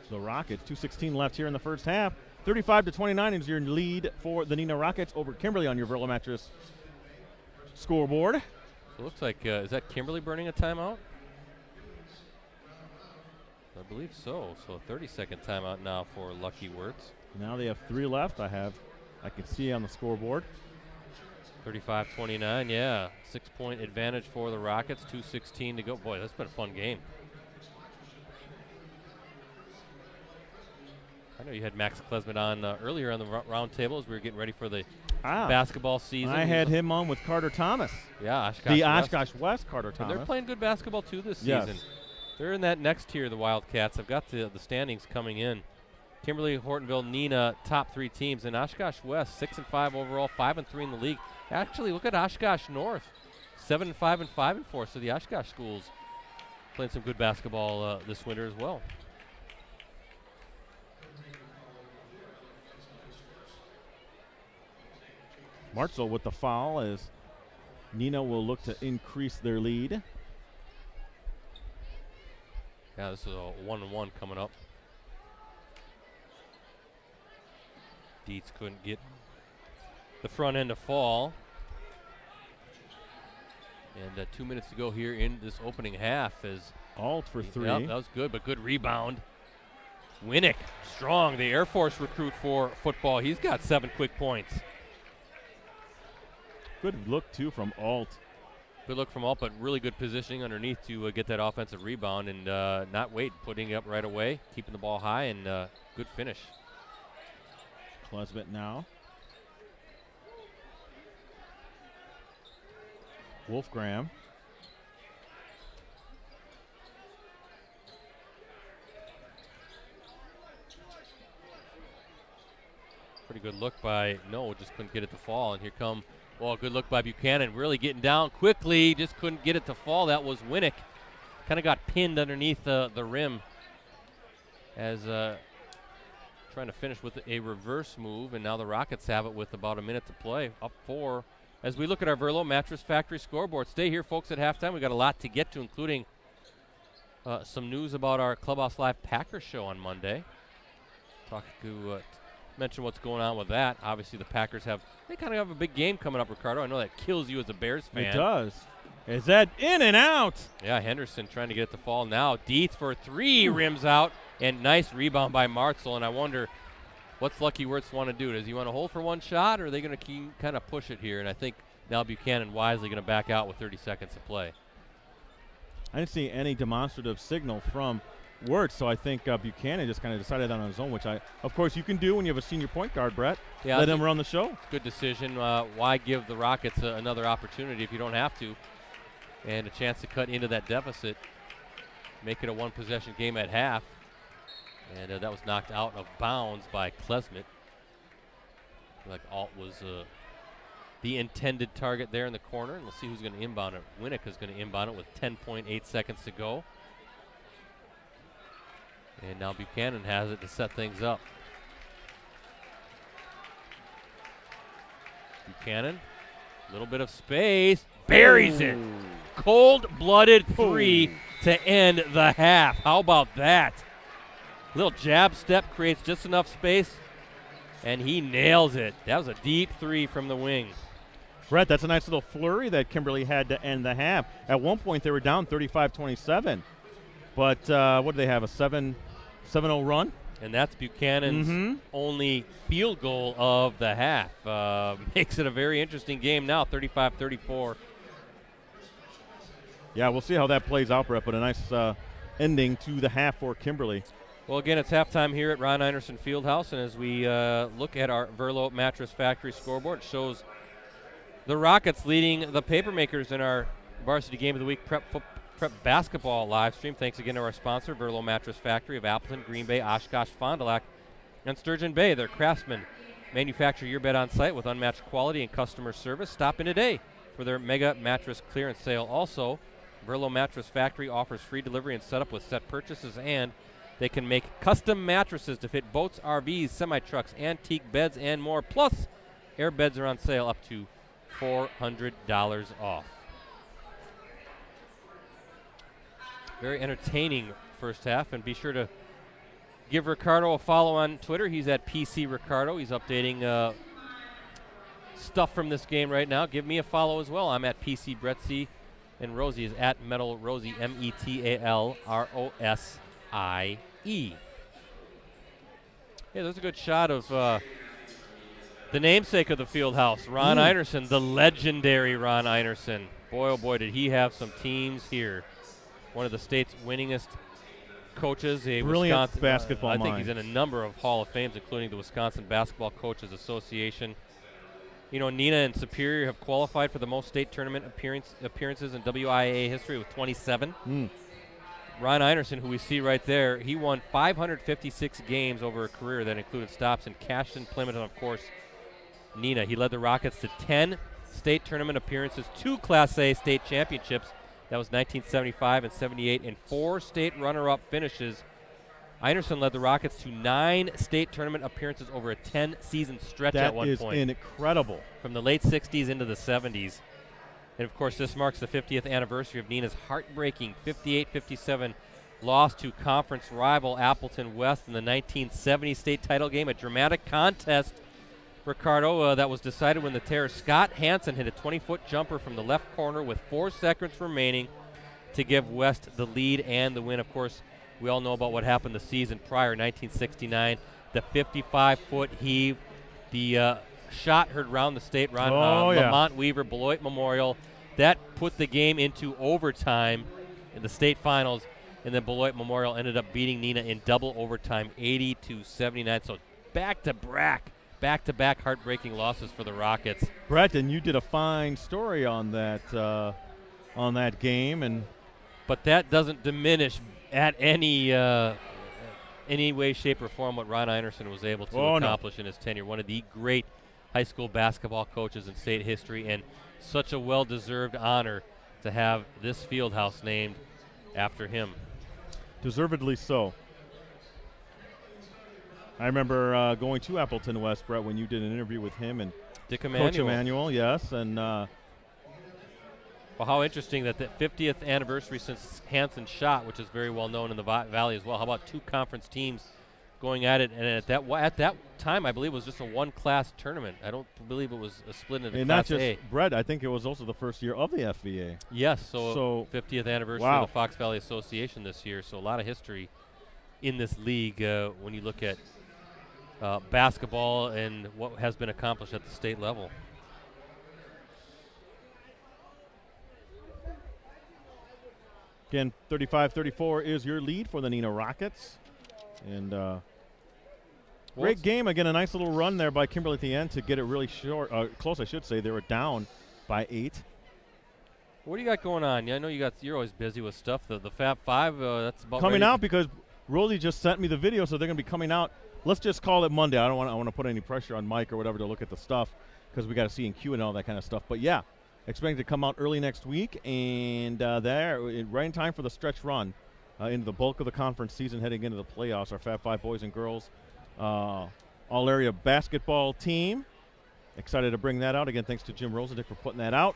the Rockets. 2:16 left here in the first half. 35-29 is your lead for the Neenah Rockets over Kimberly on your Verla Mattress scoreboard. So it looks like, is that Kimberly burning a timeout? I believe so. So a 30-second timeout now for Lucky Wirtz. Now they have 3 left. I can see on the scoreboard. 35-29, yeah. 6-point advantage for the Rockets. 2:16 to go. Boy, that's been a fun game. I know you had Max Klesmet on earlier on the round table as we were getting ready for the basketball season. I had him on with Carter Thomas. Yeah, Oshkosh West Carter Thomas. And they're playing good basketball too this season. They're in that next tier, the Wildcats. I've got the standings coming in. Kimberly, Hortonville, Neenah, top 3 teams. And Oshkosh West, 6-5 overall, 5-3 in the league. Actually, look at Oshkosh North, 7-5 and 5-4. So the Oshkosh schools playing some good basketball this winter as well. Martzel with the foul as Neenah will look to increase their lead. Yeah, this is a 1-1 coming up. Dietz couldn't get the front end to fall. And 2 minutes to go here in this opening half. As Alt for 3. Yep, that was good, but good rebound. Winnick, strong, the Air Force recruit for football. He's got 7 quick points. Good look, too, from Alt. Good look from Alt, but really good positioning underneath to get that offensive rebound and not wait, putting it up right away, keeping the ball high, and good finish. Klesmet now. Wolfgram. Pretty good look by No, just couldn't get it to fall, and here come. Well, good look by Buchanan, really getting down quickly, just couldn't get it to fall. That was Winnick. Kind of got pinned underneath the rim as trying to finish with a reverse move, and now the Rockets have it with about a minute to play, up 4. As we look at our Verlo Mattress Factory scoreboard. Stay here, folks, at halftime. We got a lot to get to, including some news about our Clubhouse Live Packers show on Monday. Mention what's going on with that. Obviously, the Packers they kind of have a big game coming up, Ricardo. I know that kills you as a Bears fan. It does. Is that in and out? Yeah, Henderson trying to get it to fall now. Dietz for 3, rims out, and nice rebound by Martzel. And I wonder, what's Lucky Wirtz want to do? Does he want to hold for one shot, or are they going to kind of push it here? And I think now Buchanan wisely going to back out with 30 seconds to play. I didn't see any demonstrative signal from Wirtz, so I think Buchanan just kind of decided on his own, which of course you can do when you have a senior point guard, Brett. Yeah, let him run the show. Good decision. Why give the Rockets another opportunity if you don't have to? And a chance to cut into that deficit, make it a 1-possession game at half. And that was knocked out of bounds by Klesmet. Like Alt was the intended target there in the corner. And we'll see who's going to inbound it. Winnick is going to inbound it with 10.8 seconds to go. And now Buchanan has it to set things up. Buchanan, a little bit of space, buries it. Cold-blooded 3 to end the half. How about that? Little jab step creates just enough space, and he nails it. That was a deep 3 from the wing. Brett, that's a nice little flurry that Kimberly had to end the half. At one point, they were down 35-27. But what do they have, a 7-0 run? And that's Buchanan's only field goal of the half. Makes it a very interesting game now, 35-34. Yeah, we'll see how that plays out, Brett, but a nice ending to the half for Kimberly. Well, again, it's halftime here at Ron Einerson Fieldhouse, and as we look at our Verlo Mattress Factory scoreboard, it shows the Rockets leading the Papermakers in our Varsity Game of the Week prep basketball live stream. Thanks again to our sponsor, Verlo Mattress Factory of Appleton, Green Bay, Oshkosh, Fond du Lac, and Sturgeon Bay. Their craftsmen manufacture your bed on site with unmatched quality and customer service. Stop in today for their mega mattress clearance sale. Also, Verlo Mattress Factory offers free delivery and setup with set purchases, and they can make custom mattresses to fit boats, RVs, semi-trucks, antique beds, and more. Plus, air beds are on sale up to $400 off. Very entertaining first half, and be sure to give Ricardo a follow on Twitter. He's at PC Ricardo. He's updating stuff from this game right now. Give me a follow as well. I'm at PC Bretzi, and Rosie is at Metal Rosie, METALROSIE. Yeah, there's a good shot of the namesake of the field house, Ron Einerson, the legendary Ron Einerson. Boy, oh boy, did he have some teams here. One of the state's winningest coaches, a Brilliant Wisconsin basketball I think mind. he's in a number of Hall of Fames, including the Wisconsin Basketball Coaches Association. You know, Neenah and Superior have qualified for the most state tournament appearances in WIAA history with 27. Ron Einerson, who we see right there, he won 556 games over a career that included stops in Cashton, Plymouth, and, of course, Neenah. He led the Rockets to 10 state tournament appearances, 2 Class A state championships. That was 1975 and 78, and 4 state runner-up finishes. Einerson led the Rockets to 9 state tournament appearances over a 10-season stretch at one point. That is incredible. From the late 60s into the 70s. And, of course, this marks the 50th anniversary of Neenah's heartbreaking 58-57 loss to conference rival Appleton West in the 1970 state title game. A dramatic contest, Ricardo, that was decided when the terror Scott Hansen hit a 20-foot jumper from the left corner with 4 seconds remaining to give West the lead and the win. Of course, we all know about what happened the season prior, 1969, the 55-foot heave, the shot heard round the state, Lamont Weaver, Beloit Memorial. That put the game into overtime in the state finals, and then Beloit Memorial ended up beating Neenah in double overtime, 80-79. So back-to-back heartbreaking losses for the Rockets. Brett, and you did a fine story on that game, but that doesn't diminish at any way, shape, or form what Ron Einerson was able to accomplish in his tenure. One of the great high school basketball coaches in state history, and such a well-deserved honor to have this field house named after him. Deservedly so. I remember going to Appleton West, Brett, when you did an interview with him and Dick Coach Emanuel, yes. And well, how interesting that the 50th anniversary since Hansen's shot, which is very well known in the Valley as well. How about 2 conference teams going at it, and at that time, I believe it was just a 1-class tournament. I don't believe it was a split into Class A. Not just Brett, I think it was also the first year of the FVA. Yes, so 50th anniversary of the Fox Valley Association this year, so a lot of history in this league when you look at basketball and what has been accomplished at the state level. Again, 35-34 is your lead for the Neenah Rockets. And great game. Again, a nice little run there by Kimberly at the end to get it really close, I should say. They were down by 8. What do you got going on? Yeah, I know you're always busy with stuff. The Fab Five, that's about coming out because Rosie just sent me the video, so they're going to be coming out. Let's just call it Monday. I want to put any pressure on Mike or whatever to look at the stuff because we got to see in Q and all that kind of stuff. But yeah, expecting to come out early next week, and right in time for the stretch run into the bulk of the conference season, heading into the playoffs. Our Fab Five boys and girls all-area basketball team. Excited to bring that out. Again, thanks to Jim Rosendick for putting that out.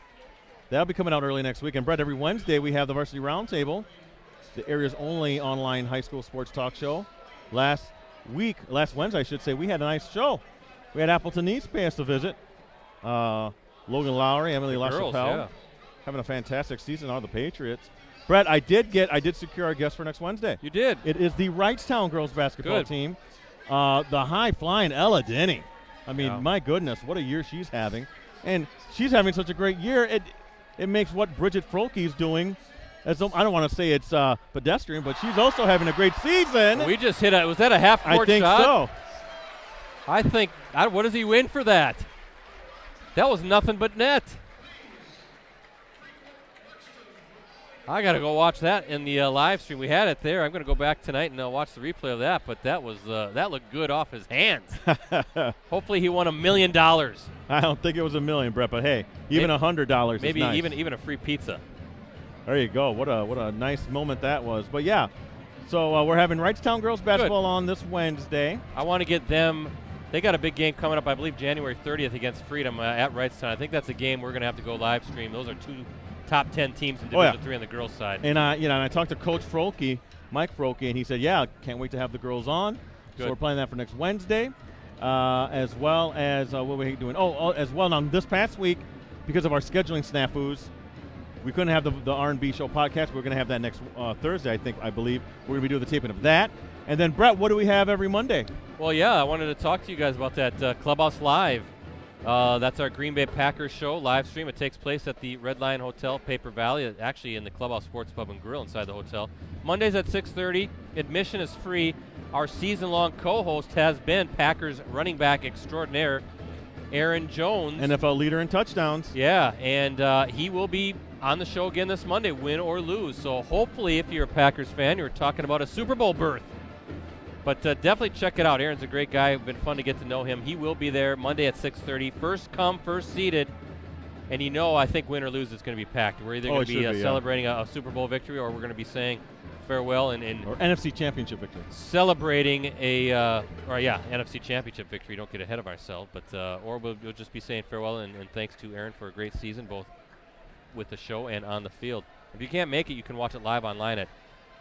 That'll be coming out early next week. And, Brett, every Wednesday we have the Varsity Roundtable, the area's only online high school sports talk show. Last Wednesday, I should say, we had a nice show. We had Appleton East pay us a visit. Logan Lowry, Emily LaChapelle, having a fantastic season on the Patriots. Brett, I did secure our guest for next Wednesday. You did. It is the Wrightstown girls basketball team. The high-flying Ella Denny. I mean, my goodness, what a year she's having. And she's having such a great year. It makes what Bridget Frohlke is doing, I don't want to say it's pedestrian, but she's also having a great season. We just hit was that a half-court shot? I think so. I think, what does he win for that? That was nothing but net. I got to go watch that in the live stream. We had it there. I'm going to go back tonight and watch the replay of that. But that looked good off his hands. Hopefully he won $1 million. I don't think it was $1 million, Brett. But hey, even $100 maybe is nice. even a free pizza. There you go. What a nice moment that was. But yeah, so we're having Wrightstown girls basketball on this Wednesday. I want to get them. They got a big game coming up, I believe, January 30th against Freedom at Wrightstown. I think that's a game we're going to have to go live stream. Those are 2 top 10 teams in Division 3 on the girls' side. And I talked to Coach Frohlke, Mike Frohlke, and he said, can't wait to have the girls on. Good. So we're planning that for next Wednesday, as well as what we're doing. As well, now this past week, because of our scheduling snafus, we couldn't have the R&B Show podcast. We're going to have that next Thursday, I believe. We're going to be doing the taping of that. And then, Brett, what do we have every Monday? Well, I wanted to talk to you guys about that Clubhouse Live. That's our Green Bay Packers show live stream. It takes place at the Red Lion Hotel, Paper Valley, actually in the Clubhouse Sports Pub and Grill inside the hotel. Mondays at 6:30. Admission is free. Our season-long co-host has been Packers running back extraordinaire Aaron Jones. NFL leader in touchdowns. Yeah, and he will be on the show again this Monday, win or lose. So hopefully, if you're a Packers fan, you're talking about a Super Bowl berth. But definitely check it out. Aaron's a great guy. It's been fun to get to know him. He will be there Monday at 6:30. First come, first seated. And I think win or lose, it's going to be packed. We're either going to be celebrating a Super Bowl victory, or we're going to be saying farewell and or NFC Championship victory. Celebrating NFC Championship victory. Don't get ahead of ourselves, but or we'll just be saying farewell and thanks to Aaron for a great season, both with the show and on the field. If you can't make it, you can watch it live online at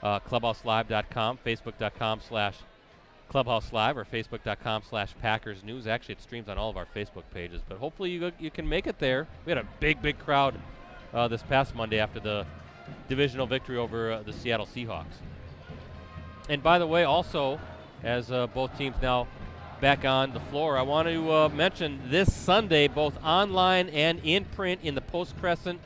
clubhouselive.com, facebook.com/Clubhouse Live, or facebook.com/Packers News. Actually, it streams on all of our Facebook pages, but hopefully you can make it there. We had a big crowd this past Monday after the divisional victory over the Seattle Seahawks. And by the way, also, as both teams now back on the floor, I want to mention this Sunday, both online and in print in the Post Crescent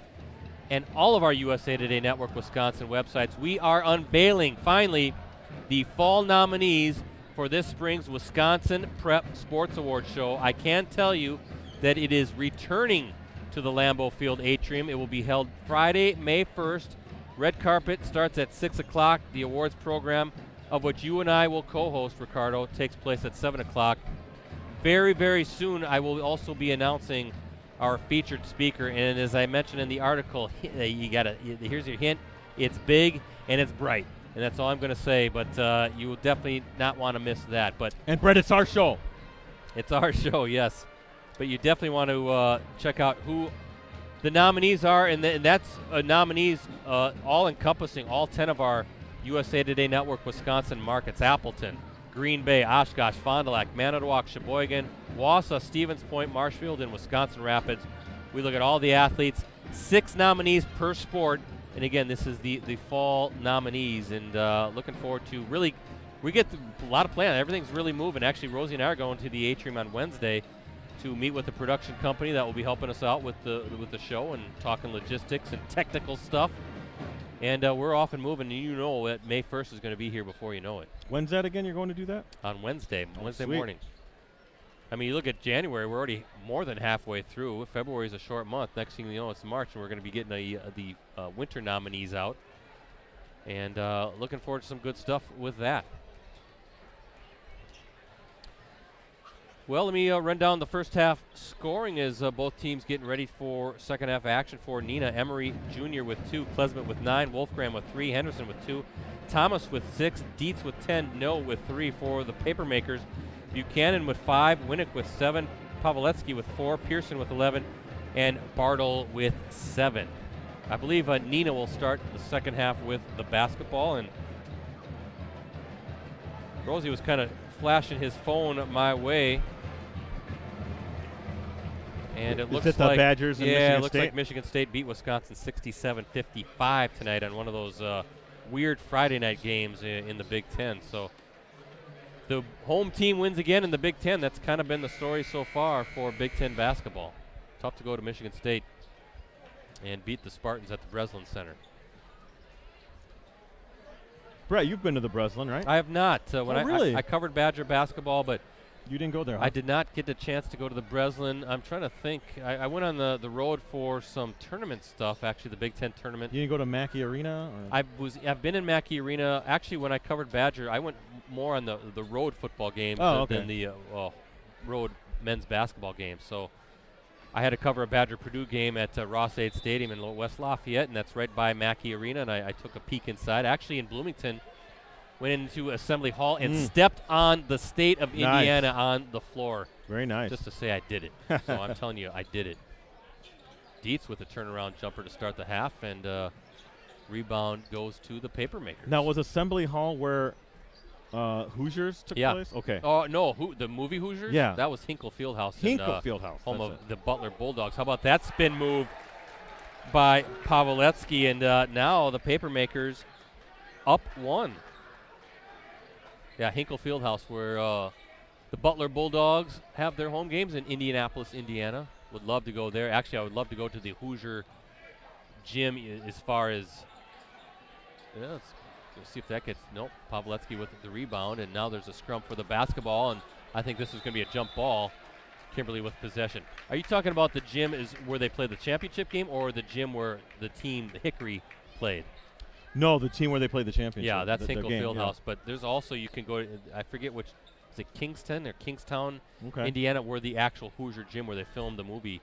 and all of our USA Today Network Wisconsin websites, we are unveiling, finally, the fall nominees for this spring's Wisconsin Prep Sports Awards show. I can tell you that it is returning to the Lambeau Field Atrium. It will be held Friday, May 1st. Red carpet starts at 6 o'clock. The awards program, of which you and I will co-host, Ricardo, takes place at 7 o'clock. Very, very soon, I will also be announcing our featured speaker. And as I mentioned in the article, here's your hint. It's big and it's bright. And that's all I'm going to say, but you will definitely not want to miss that. And Brett, it's our show. It's our show, yes. But you definitely want to check out who the nominees are, and that's nominees all-encompassing all 10 of our USA Today Network Wisconsin markets: Appleton, Green Bay, Oshkosh, Fond du Lac, Manitowoc, Sheboygan, Wausau, Stevens Point, Marshfield, and Wisconsin Rapids. We look at all the athletes, 6 nominees per sport. And again, this is the fall nominees, and looking forward to really, we get a lot of planning. Everything's really moving. Actually, Rosie and I are going to the Atrium on Wednesday to meet with the production company that will be helping us out with the show and talking logistics and technical stuff. And we're off and moving, and you know that May 1st is going to be here before you know it. When's that again? You're going to do that? On Wednesday, Wednesday sweet. morning. I mean, you look at January, we're already more than halfway through. February is a short month. Next thing you know, it's March, and we're going to be getting the winter nominees out. And looking forward to some good stuff with that. Well, let me run down the first half scoring as both teams getting ready for second half action. For Neenah, Emery Jr. with 2, Klesmet with 9, Wolfgram with 3, Henderson with 2, Thomas with 6, Dietz with 10, No with 3 for the Papermakers. Buchanan with 5, Winnick with 7, Pawlowski with 4, Pearson with 11, and Bartle with 7. I believe Neenah will start the second half with the basketball, and Rosie was kind of flashing his phone my way. And it looks like the Badgers and Michigan it looks State? like Michigan State beat Wisconsin 67-55 tonight on one of those weird Friday night games in the Big Ten. So the home team wins again in the Big Ten. That's kind of been the story so far for Big Ten basketball. Tough to go to Michigan State and beat the Spartans at the Breslin Center. Brett, you've been to the Breslin, right? I have not. Really? I covered Badger basketball, but you didn't go there, huh? I did not get the chance to go to the Breslin. I'm trying to think. I went on the road for some tournament stuff, actually, the Big Ten tournament. You didn't go to Mackey Arena? Or? I've been in Mackey Arena. Actually, when I covered Badger, I went more on the road football games than the road men's basketball games. So I had to cover a Badger-Purdue game at Ross-Ade Stadium in West Lafayette, and that's right by Mackey Arena, and I took a peek inside. Actually, in Bloomington, went into Assembly Hall and stepped on the state of Indiana on the floor. Very nice. Just to say I did it. So I'm telling you, I did it. Dietz with a turnaround jumper to start the half, and rebound goes to the Papermakers. Now, was Assembly Hall where Hoosiers took place? Okay. Oh, no, the movie Hoosiers? Yeah. That was Hinkle Fieldhouse. Hinkle Fieldhouse. Home of the Butler Bulldogs. How about that spin move by Pawlowski? And now the Papermakers up 1. Yeah, Hinkle Fieldhouse, where the Butler Bulldogs have their home games in Indianapolis, Indiana. Would love to go there. Actually, I would love to go to the Hoosier gym as far as let's see if that gets Pawlowski with the rebound, and now there's a scrum for the basketball, and I think this is going to be a jump ball. Kimberly with possession. Are you talking about the gym is where they played the championship game, or the gym where the team, the Hickory, played? No, the team where they played the championship. Yeah, that's Hinkle game, Fieldhouse. Yeah. But there's also, you can go to, I forget which, is it Kingston or Kingstown, Indiana, where the actual Hoosier gym where they filmed the movie.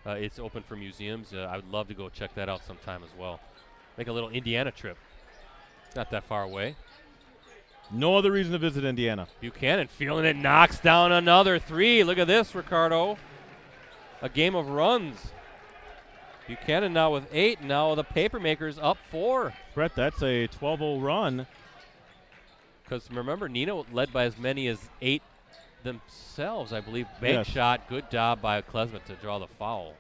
It's open for museums. I would love to go check that out sometime as well. Make a little Indiana trip. It's not that far away. No other reason to visit Indiana. Buchanan feeling it, knocks down another three. Look at this, Ricardo. A game of runs. Buchanan now with 8. Now the Papermakers up 4. Brett, that's a 12-0 run. Because remember, Neenah led by as many as 8 themselves, I believe. Bank shot, good job by Klesmet to draw the foul.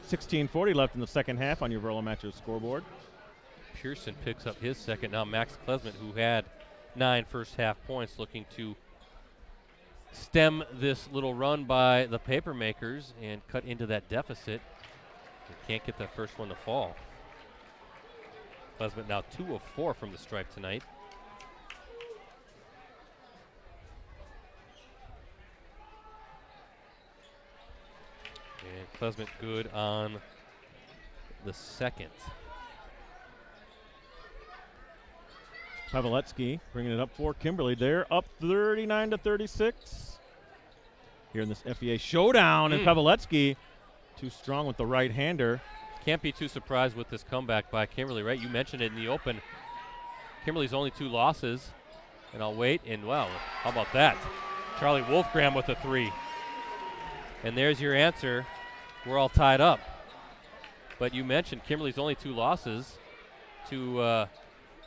16:40 left in the second half on your Verlamatcher scoreboard. Pearson picks up his second. Now Max Klesmet, who had 9 first half points, looking to stem this little run by the Papermakers and cut into that deficit. They can't get that first one to fall. Klesmet now 2 of 4 from the stripe tonight. And Klesmet good on the second. Paveletsky bringing it up for Kimberly. They're up 39-36. Here in this FEA showdown, and Paveletsky too strong with the right-hander. Can't be too surprised with this comeback by Kimberly, right? You mentioned it in the open. Kimberly's only 2 losses, and I'll wait, and wow, how about that? Charlie Wolfgram with a 3. And there's your answer. We're all tied up. But you mentioned Kimberly's only 2 losses to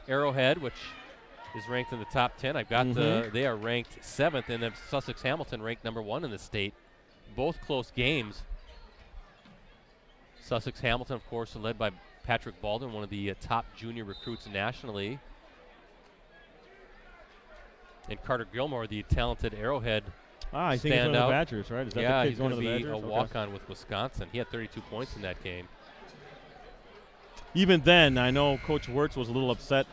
Arrowhead, which is ranked in the top 10. I've got they are ranked 7th, and then Sussex Hamilton ranked number 1 in the state. Both close games. Sussex Hamilton, of course, led by Patrick Baldwin, one of the top junior recruits nationally. And Carter Gilmore, the talented Arrowhead I think he's one of the Badgers, right? Is that yeah, the kid he's going to be a walk-on with Wisconsin. He had 32 points in that game. Even then, I know Coach Wirtz was a little upset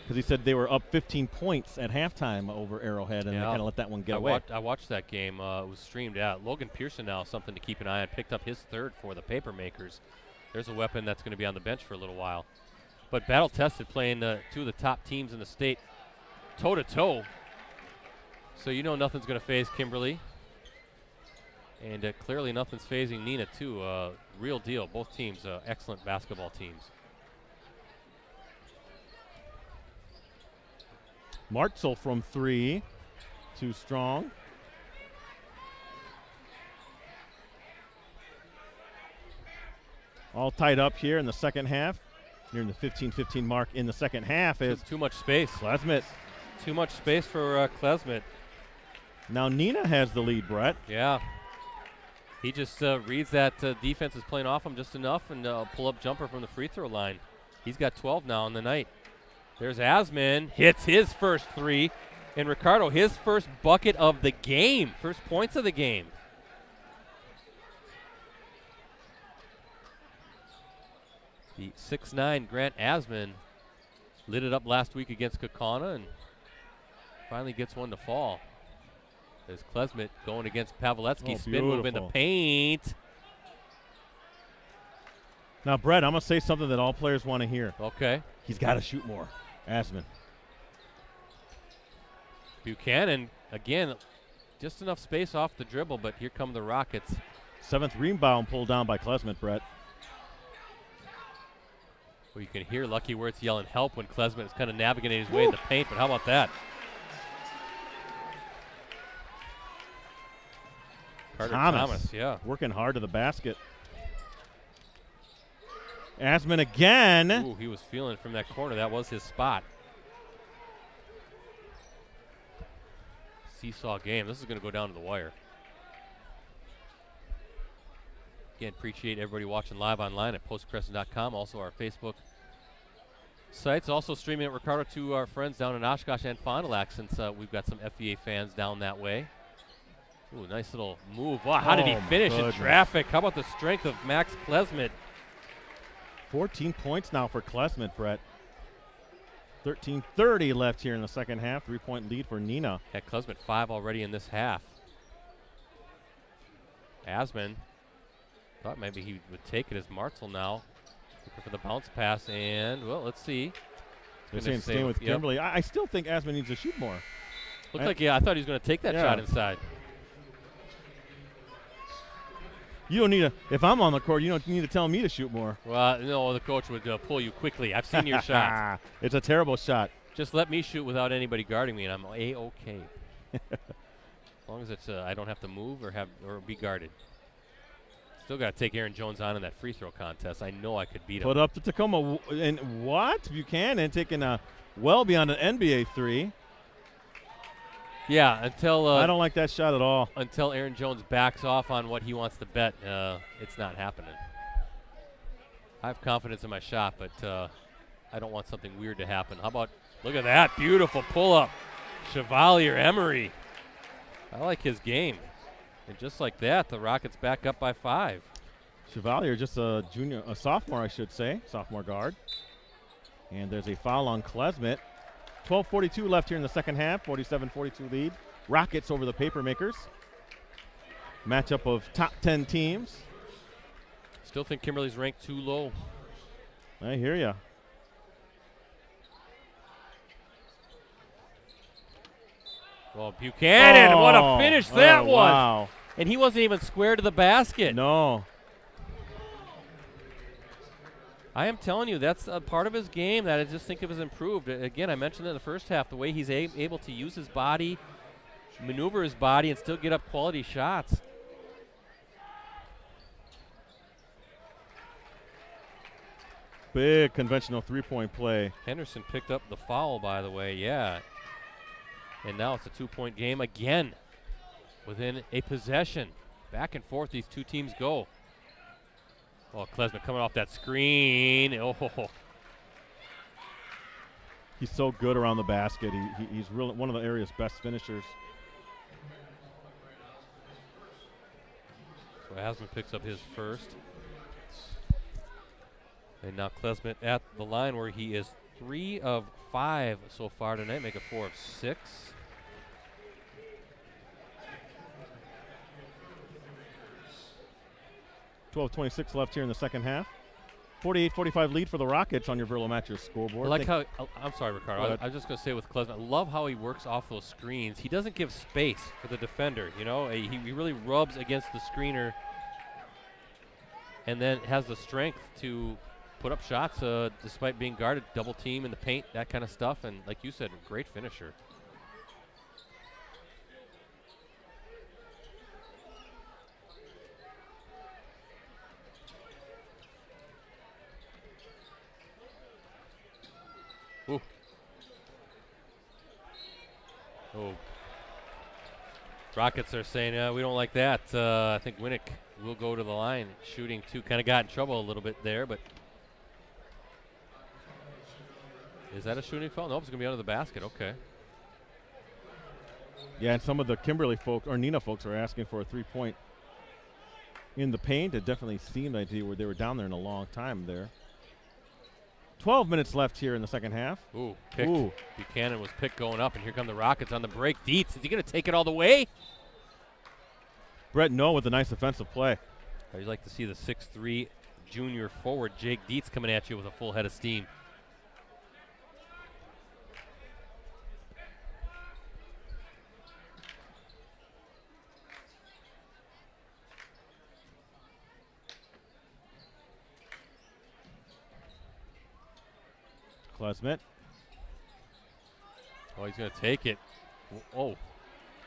because he said they were up 15 points at halftime over Arrowhead, and they kind of let that one get away. I watched that game. It was streamed out. Logan Pearson now something to keep an eye on. Picked up his 3rd for the Papermakers. There's a weapon that's going to be on the bench for a little while. But battle-tested, playing 2 of the top teams in the state toe-to-toe. So you know nothing's going to phase Kimberly. And clearly nothing's phasing Neenah, too. Real deal. Both teams, excellent basketball teams. Martzel from 3. Too strong. All tied up here in the second half. Nearing the 15-15 mark in the second half is too much space. Klesmet. Too much space for Klesmet. Now Neenah has the lead, Brett. Yeah. He just reads that defense is playing off him just enough, and pull-up jumper from the free throw line. He's got 12 now on the night. There's Asman, hits his first 3. And Ricardo, his first bucket of the game, first points of the game. The 6'9" Grant Asman lit it up last week against Kaukauna and finally gets one to fall. There's Klesmet going against Paveletsky. Spin move in the paint. Now, Brett, I'm going to say something that all players want to hear. Okay. He's got to shoot more. Asman. Buchanan, again, just enough space off the dribble, but here come the Rockets. 7th rebound pulled down by Klesmet, Brett. Well, you can hear Lucky Wirtz yelling help when Klesmet is kind of navigating his way in the paint, but how about that? Carter Thomas, yeah. Working hard to the basket. Asman again. Ooh, he was feeling it from that corner. That was his spot. Seesaw game. This is going to go down to the wire. Again, appreciate everybody watching live online at postcrescent.com. Also our Facebook sites. Also streaming at Ricardo to our friends down in Oshkosh and Fond du Lac, since we've got some FVA fans down that way. Ooh, nice little move. Wow, how did he finish in traffic? How about the strength of Max Klesmet? 14 points now for Klesmet, Brett. 13:30 left here in the second half. 3-point lead for Neenah. At Klesmet 5 already in this half. Asman thought maybe he would take it as Martel now. Looking for the bounce pass, and, well, let's see. They're saying staying with Kimberly. I still think Asman needs to shoot more. Looked like, I thought he was going to take that shot inside. You don't need to, if I'm on the court, you don't need to tell me to shoot more. Well, no, the coach would pull you quickly. I've seen your shots. It's a terrible shot. Just let me shoot without anybody guarding me, and I'm A-okay. As long as it's I don't have to move or be guarded. Still got to take Aaron Jones on in that free throw contest. I know I could beat him. Put up the Tacoma. And what? Buchanan taking well beyond an NBA three. Yeah, until I don't like that shot at all. Until Aaron Jones backs off on what he wants to bet, it's not happening. I have confidence in my shot, but I don't want something weird to happen. How about, look at that, beautiful pull-up. Chevalier Emery. I like his game. And just like that, the Rockets back up by 5. Chevalier, just a sophomore, I should say, sophomore guard. And there's a foul on Klesmet. 12:42 left here in the second half, 47-42 lead. Rockets over the Papermakers. Matchup of top 10 teams. Still think Kimberly's ranked too low. I hear ya. Well, Buchanan, what a finish that was. Wow. And he wasn't even square to the basket. No. I am telling you, that's a part of his game that I just think has improved. Again, I mentioned it in the first half, the way he's able to use his body, maneuver his body, and still get up quality shots. Big conventional three-point play. Henderson picked up the foul, by the way, yeah. And now it's a 2-point game again within a possession. Back and forth these two teams go. Oh, Klesmet coming off that screen. Oh, He's so good around the basket. He's really one of the area's best finishers. So Asman picks up his first. And now Klesmet at the line where he is 3 of 5 so far tonight, make it 4 of 6. .26 left here in the second half. 48-45 lead for the Rockets on your Verlo Mattress scoreboard. I like how, I'm sorry, Ricardo. I was just going to say with Klesmet, I love how he works off those screens. He doesn't give space for the defender, you know. He really rubs against the screener and then has the strength to put up shots despite being guarded, double team in the paint, that kind of stuff. And like you said, great finisher. Ooh. Oh. Rockets are saying, we don't like that. I think Winnick will go to the line. Shooting two, kind of got in trouble a little bit there, but is that a shooting foul? Nope, it's going to be under the basket. Okay. Yeah, and some of the Kimberly folks, or Neenah folks, are asking for a three-point in the paint. It definitely seemed like they were down there in a long time there. 12 minutes left here in the second half. Ooh, picked. Ooh. Buchanan was picked going up, and here come the Rockets on the break. Dietz, is he going to take it all the way? Brett Noe with a nice offensive play. I'd like to see the 6'3" junior forward, Jake Dietz, coming at you with a full head of steam. Klesmet. Oh, he's going to take it. Oh.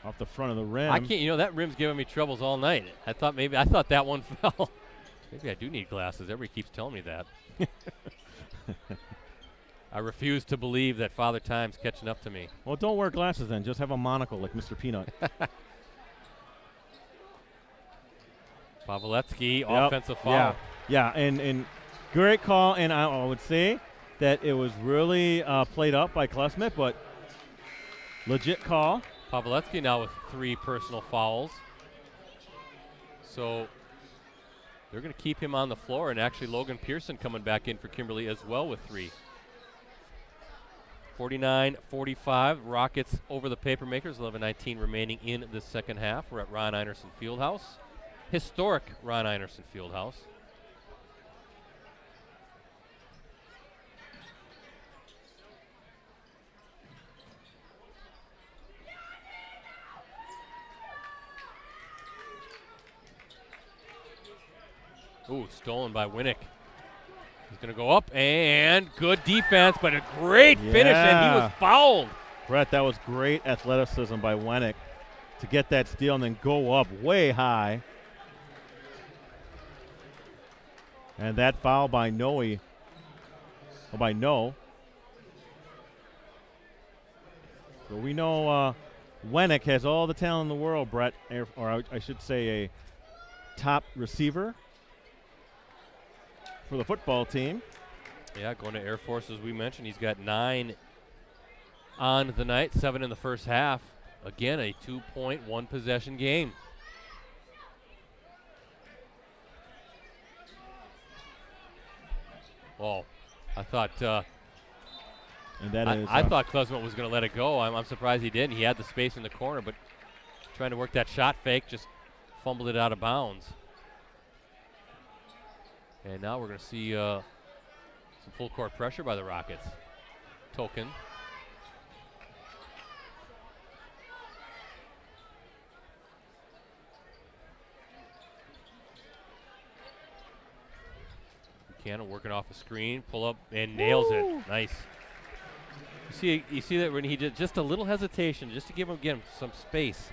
Off the front of the rim. I can't, that rim's giving me troubles all night. I thought that one fell. Maybe I do need glasses. Everybody keeps telling me that. I refuse to believe that Father Time's catching up to me. Well, don't wear glasses then. Just have a monocle like Mr. Peanut. Pavletsky, offensive foul. Yeah, and great call. And I would say that it was really played up by Klesmet, but legit call. Pavletsky now with 3 personal fouls. So they're going to keep him on the floor, and actually Logan Pearson coming back in for Kimberly as well with 3. 49-45. Rockets over the Papermakers. 11:19 remaining in the second half. We're at Ron Einerson Fieldhouse. Historic Ron Einerson Fieldhouse. Ooh, stolen by Winnick. He's going to go up, and good defense, but a great finish, and he was fouled. Brett, that was great athleticism by Winnick to get that steal and then go up way high. And that foul by No. So we know Winnick has all the talent in the world, Brett, or I should say a top receiver for the football team. Yeah, going to Air Force, as we mentioned. He's got 9 on the night, 7 in the first half. Again, a 2-point, 1-possession game. Well, I thought I thought Klesmet was going to let it go. I'm surprised he didn't. He had the space in the corner, but trying to work that shot fake, just fumbled it out of bounds. And now we're going to see some full court pressure by the Rockets. Token. Buchanan working off a screen, pull up and nails it. Nice. You see that when he did just a little hesitation, just to give him again some space.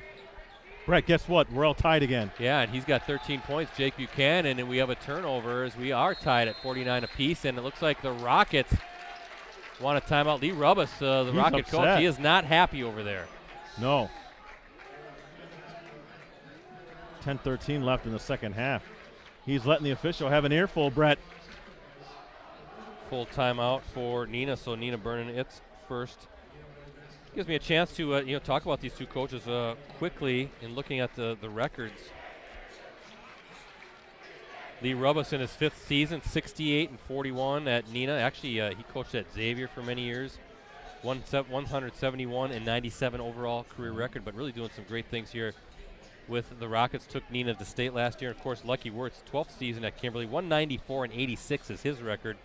Brett, guess what? We're all tied again. Yeah, and he's got 13 points, Jake Buchanan, and we have a turnover as we are tied at 49 apiece, and it looks like the Rockets want a timeout. Lee Rubbis, the Rocket coach, he is not happy over there. No. 10-13 left in the second half. He's letting the official have an earful, Brett. Full timeout for Neenah, so Neenah burning it first. Gives me a chance to talk about these two coaches quickly in looking at the records. Lee Rubbis in his 5th season, 68-41 at Neenah. Actually, he coached at Xavier for many years. 171 and 97 overall career record, but really doing some great things here with the Rockets. Took Neenah to state last year. Of course, Lucky Wirtz, 12th season at Kimberly. 194 and 86 is his record,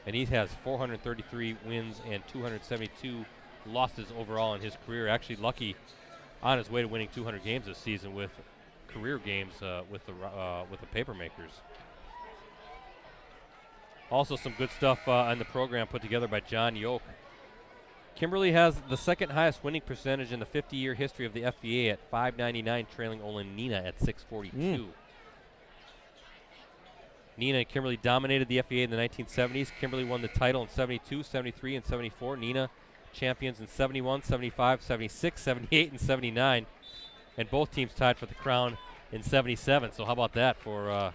and he has 433 wins and 272 losses overall in his career. Actually, Lucky on his way to winning 200 games this season with career games with the Papermakers. Also, some good stuff on the program put together by John Yoke. Kimberly has the second highest winning percentage in the 50-year history of the FBA at .599, trailing only Neenah at .642. Neenah and Kimberly dominated the FBA in the 1970s. Kimberly won the title in 72, 73, and 74. Neenah champions in 71, 75, 76, 78, and 79. And both teams tied for the crown in 77. So how about that for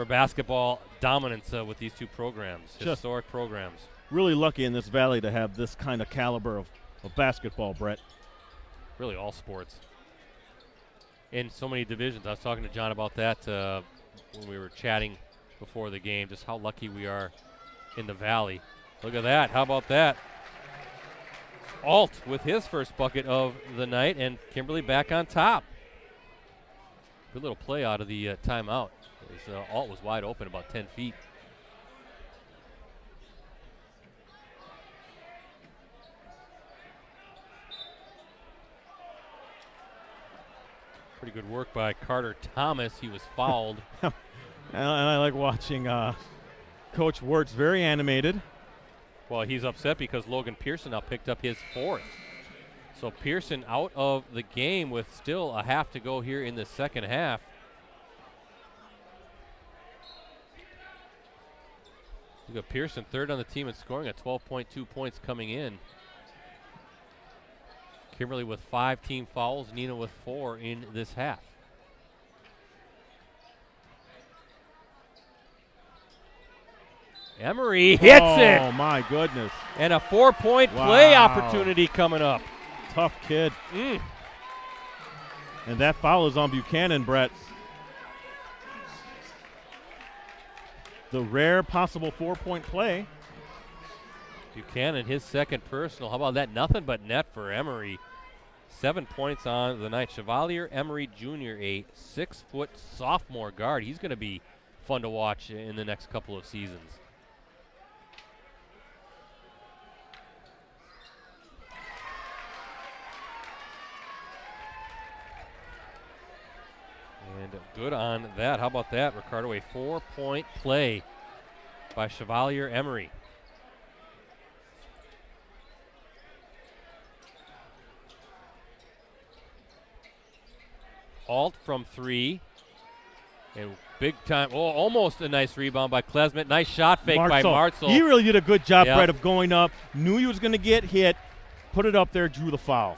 basketball dominance with these two programs, historic programs. Really lucky in this valley to have this kind of caliber of basketball, Brett. Really all sports. In so many divisions. I was talking to John about that when we were chatting before the game, just how lucky we are in the valley. Look at that. How about that? Alt with his first bucket of the night, and Kimberly back on top. Good little play out of the timeout. Alt was wide open, about 10 feet. Pretty good work by Carter Thomas. He was fouled. And I like watching Coach Wirtz, very animated. Well, he's upset because Logan Pearson now picked up his 4th. So Pearson out of the game with still a half to go here in the second half. You got Pearson third on the team in scoring at 12.2 points coming in. Kimberly with 5 team fouls, Neenah with 4 in this half. Emery hits it! Oh, my goodness. And a 4-point play opportunity coming up. Tough kid. And that foul is on Buchanan, Brett. The rare possible 4-point play. Buchanan, his second personal. How about that? Nothing but net for Emery. 7 points on the night. Chevalier Emery Jr., a 6-foot sophomore guard. He's going to be fun to watch in the next couple of seasons. And good on that. How about that, Ricardo? A 4-point play by Chevalier Emery. Alt from 3. And big time. Oh, almost a nice rebound by Klesmet. Nice shot fake by Martzel. He really did a good job, Brett, of going up. Knew he was going to get hit. Put it up there, drew the foul.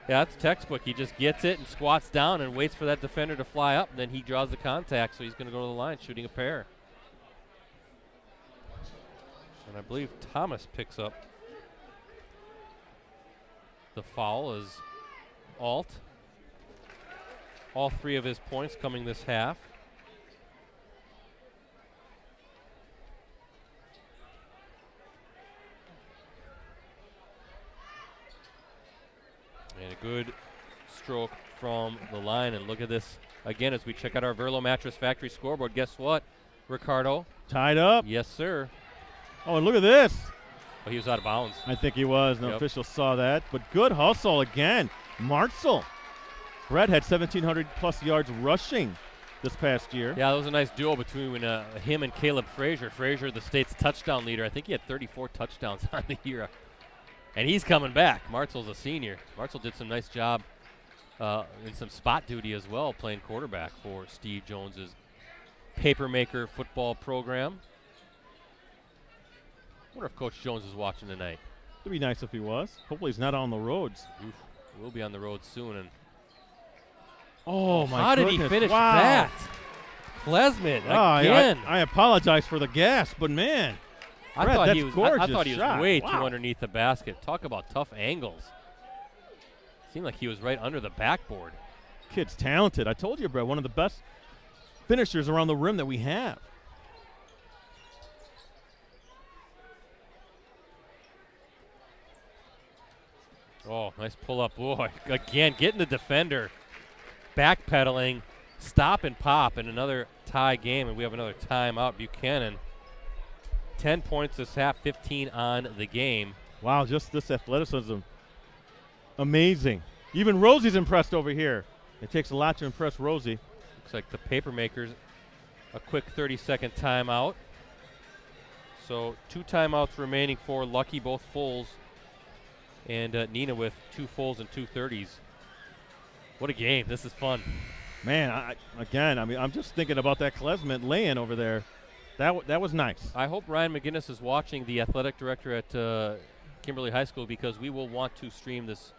Yeah, that's textbook. He just gets it and squats down and waits for that defender to fly up. And then he draws the contact, so he's going to go to the line shooting a pair. And I believe Thomas picks up the foul as Alt. All 3 of his points coming this half. And a good stroke from the line. And look at this again as we check out our Verlo Mattress Factory scoreboard. Guess what, Ricardo? Tied up. Yes, sir. Oh, and look at this. Oh, he was out of bounds. I think he was. No official saw that. But good hustle again. Martzel. Brett had 1,700-plus yards rushing this past year. Yeah, that was a nice duo between him and Caleb Frazier. Frazier, the state's touchdown leader. I think he had 34 touchdowns on the year. And he's coming back. Martzel's a senior. Martzel did some nice job in some spot duty as well, playing quarterback for Steve Jones's Papermaker football program. I wonder if Coach Jones is watching tonight. It'd be nice if he was. Hopefully he's not on the roads. Oof, we'll be on the road soon. And oh, my how goodness. Did he finish wow. that? Klesmet again. I apologize for the gas, but man, Brett, I that's thought he was shot. way wow. too underneath the basket. Talk about tough angles. Seemed like he was right under the backboard. Kid's talented. I told you, Brett, one of the best finishers around the rim that we have. Oh, nice pull-up. Boy, again, getting the defender. Backpedaling, stop and pop in another tie game, and we have another timeout. Buchanan, 10 points this half, 15 on the game. Wow, just this athleticism. Amazing. Even Rosie's impressed over here. It takes a lot to impress Rosie. Looks like the Papermakers, a quick 30-second timeout. So 2 timeouts remaining for Lucky, both fulls. And Neenah with 2 fulls and 2 30s. What a game. This is fun. Man, I'm just thinking about that Klesmet lay-in over there. That was nice. I hope Ryan McGinnis is watching, the athletic director at Kimberly High School, because we will want to stream this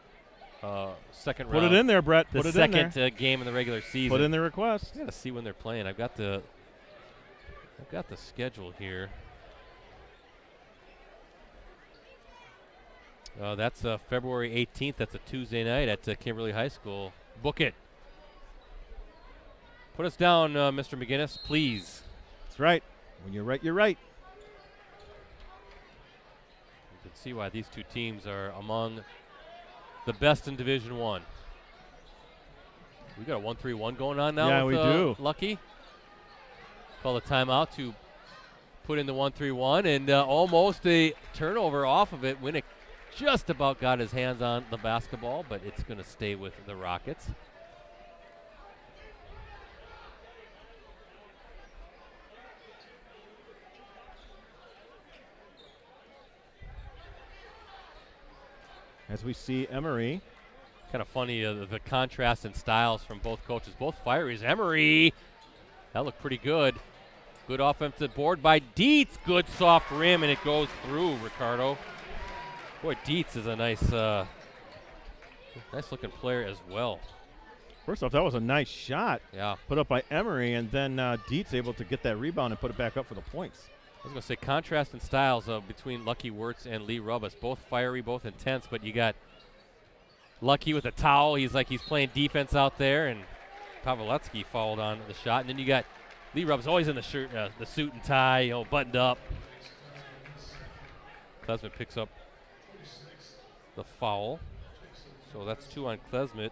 second round. Put it in there, Brett. The Put it second in there. Game in the regular season. Put in the request. I gotta see when they're playing. I've got the schedule here. That's February 18th. That's a Tuesday night at Kimberly High School. Book it. Put us down, Mr. McGinnis, please. That's right. When you're right, you're right. You can see why these two teams are among the best in Division I. We got a 1-3-1 going on now. Yeah, with, we do. Lucky. Call the timeout to put in the 1-3-1, and almost a turnover off of it. Winnick just about got his hands on the basketball, but it's going to stay with the Rockets. As we see Emery. Kind of funny, the contrast in styles from both coaches. Both fiery. Emery, that looked pretty good. Good offensive board by Dietz. Good soft rim, and it goes through, Ricardo. Boy, Dietz is a nice looking player as well. First off, that was a nice shot. Yeah. Put up by Emery, and then Dietz able to get that rebound and put it back up for the points. I was going to say contrast in styles between Lucky Wirtz and Lee Rubbas. Both fiery, both intense, but you got Lucky with a towel. He's playing defense out there, and Pawlowski fouled on the shot. And then you got Lee Rubbas always in the suit and tie, buttoned up. Klesmet picks up the foul. So that's 2 on Klesmet.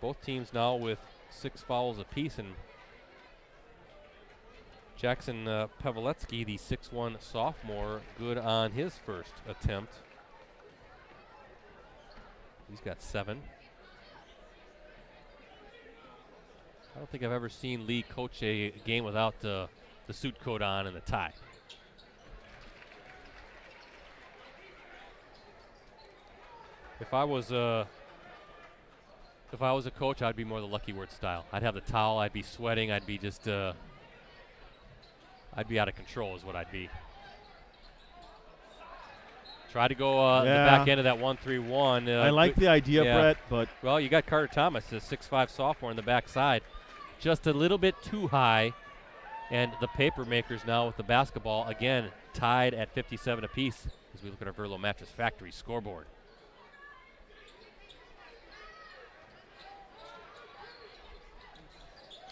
Both teams now with 6 fouls apiece, and Jackson Paveletsky, the 6'1 sophomore, good on his first attempt. He's got 7. I don't think I've ever seen Lee coach a game without the suit coat on and the tie. If I was a coach, I'd be more the Lucky Word style. I'd have the towel. I'd be sweating. I'd be just. I'd be out of control, is what I'd be. Try to go the back end of that 1-3-1. I like the idea, Brett, but well, you got Carter Thomas, the 6'5 sophomore, in the backside, just a little bit too high, and the paper makers now with the basketball again tied at 57 apiece as we look at our Verlo Mattress Factory scoreboard.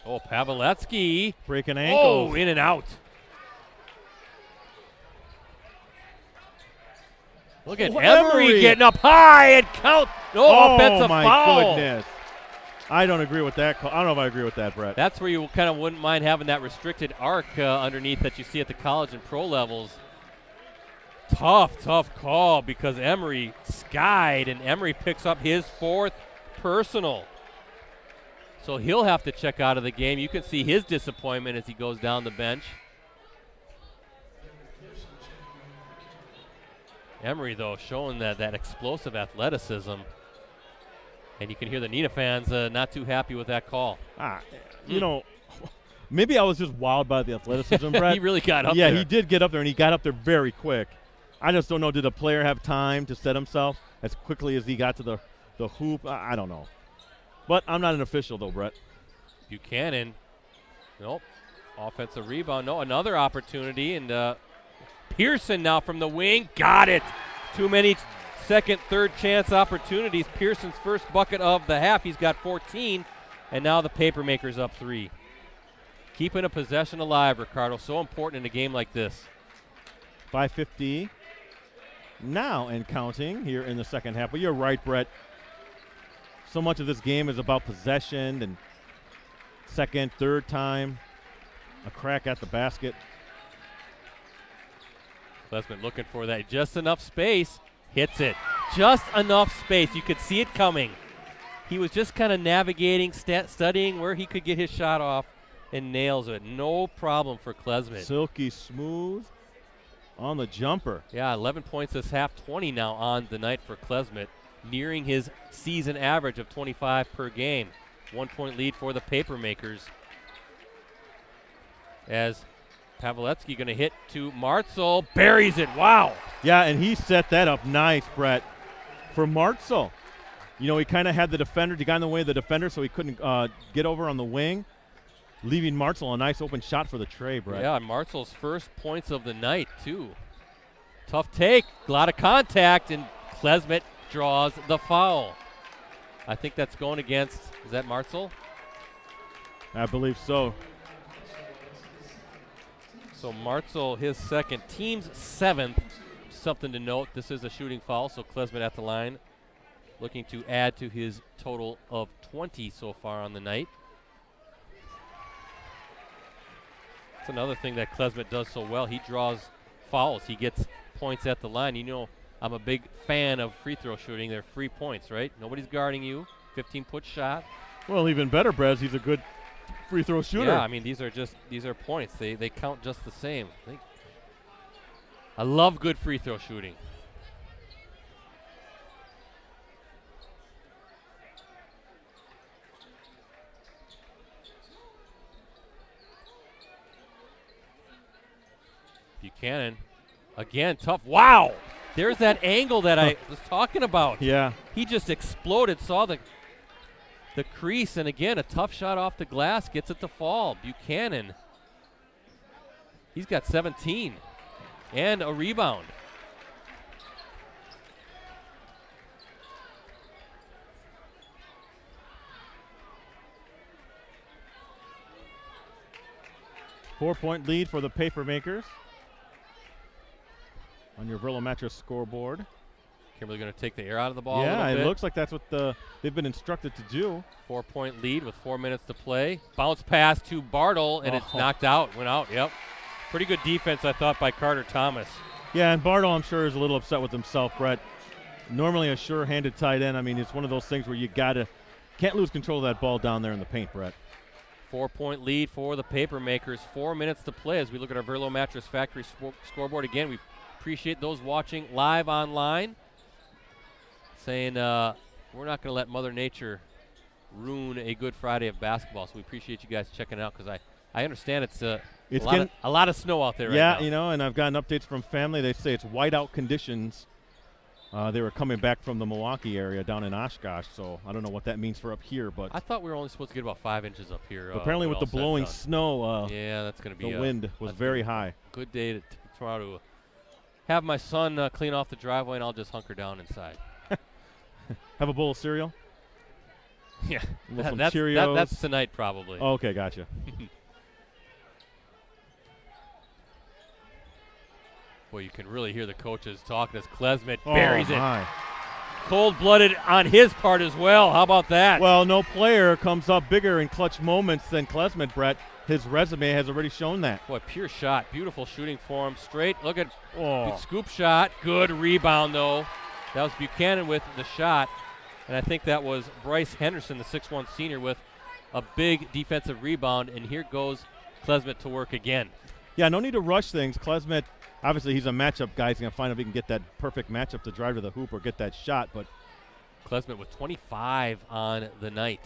Oh, Paveletsky. Breaking ankles. Oh, in and out. Look at Emery getting up high and count. Oh, offensive my foul. Goodness. I don't agree with that. I don't know if I agree with that, Brett. That's where you kind of wouldn't mind having that restricted arc underneath that you see at the college and pro levels. Tough call because Emery skied, and Emery picks up his 4th personal. So he'll have to check out of the game. You can see his disappointment as he goes down the bench. Emery, though, showing that explosive athleticism. And you can hear the Neenah fans not too happy with that call. You know, maybe I was just wowed by the athleticism, Brett. He really got up there. Yeah, he did get up there, and he got up there very quick. I just don't know, did the player have time to set himself as quickly as he got to the hoop? I don't know. But I'm not an official, though, Brett. Buchanan, nope. Offensive rebound, no, another opportunity, and Pearson now from the wing, got it. Too many second, third chance opportunities. Pearson's first bucket of the half, he's got 14, and now the paper maker's up 3. Keeping a possession alive, Ricardo, so important in a game like this. 5:50 now and counting here in the second half. But you're right, Brett. So much of this game is about possession and second, third time, a crack at the basket. Klesmet looking for that. Just enough space. Hits it. Just enough space. You could see it coming. He was just kind of navigating, studying where he could get his shot off, and nails it. No problem for Klesmet. Silky smooth on the jumper. Yeah, 11 points this half, 20 now on the night for Klesmet, nearing his season average of 25 per game. 1 point lead for the paper makers. As Paveletsky going to hit to Martzel, buries it. Wow. Yeah, and he set that up nice, Brett, for Martzel. You know, he kind of had the defender. He got in the way of the defender, so he couldn't get over on the wing, leaving Martzel a nice open shot for the tray, Brett. Yeah, Martzel's first points of the night, too. Tough take, a lot of contact, and Klesmet draws the foul. I think that's going against, is that Martzel? I believe so. So Martzel, his second, team's 7th. Something to note, this is a shooting foul, so Klesmet at the line, looking to add to his total of 20 so far on the night. That's another thing that Klesmet does so well. He draws fouls. He gets points at the line. You know, I'm a big fan of free throw shooting. They're free points, right? Nobody's guarding you. 15-foot shot. Well, even better, Brez, he's a good free throw shooter. Yeah, I mean, these are points. They count just the same. I love good free throw shooting. Buchanan, again, tough. Wow! There's that angle that I was talking about. Yeah. He just exploded, saw the crease, and again, a tough shot off the glass, gets it to fall. Buchanan, he's got 17 and a rebound. Four-point lead for the paper makers. on your Verlo Mattress scoreboard. Kimberly going to take the air out of the ball a Yeah, little it bit. looks like that's what they've been instructed to do. 4-point lead with 4 minutes to play. Bounce pass to Bartle, and it's knocked out. Went out, yep. Pretty good defense, I thought, by Carter Thomas. Yeah, and Bartle, I'm sure, is a little upset with himself, Brett. Normally a sure-handed tight end. I mean, it's one of those things where you can't lose control of that ball down there in the paint, Brett. 4-point lead for the Papermakers. 4 minutes to play as we look at our Verlo Mattress Factory scoreboard. Again, we appreciate those watching live online, saying we're not going to let Mother Nature ruin a good Friday of basketball. So we appreciate you guys checking it out, because I understand it's a lot of snow out there right now. Yeah, you know, and I've gotten updates from family. They say it's whiteout conditions. They were coming back from the Milwaukee area down in Oshkosh, so I don't know what that means for up here. But I thought we were only supposed to get about 5 inches up here. apparently with the blowing snow, yeah, that's going to be the wind was very high. Good day to try to have my son clean off the driveway, and I'll just hunker down inside. Have a bowl of cereal? Yeah, Some Cheerios? that's tonight probably. Oh, okay, gotcha. Boy, you can really hear the coaches talking as Klesmet buries it. My. Cold-blooded on his part as well. How about that? Well, no player comes up bigger in clutch moments than Klesmet, Brett. His resume has already shown that. Boy, pure shot. Beautiful shooting for him. Straight. Look at scoop shot. Good rebound, though. That was Buchanan with the shot. And I think that was Bryce Henderson, the 6'1 senior, with a big defensive rebound. And here goes Klesmet to work again. Yeah, no need to rush things. Klesmet, obviously, he's a matchup guy. He's going to find if he can get that perfect matchup to drive to the hoop or get that shot. But Klesmet with 25 on the night.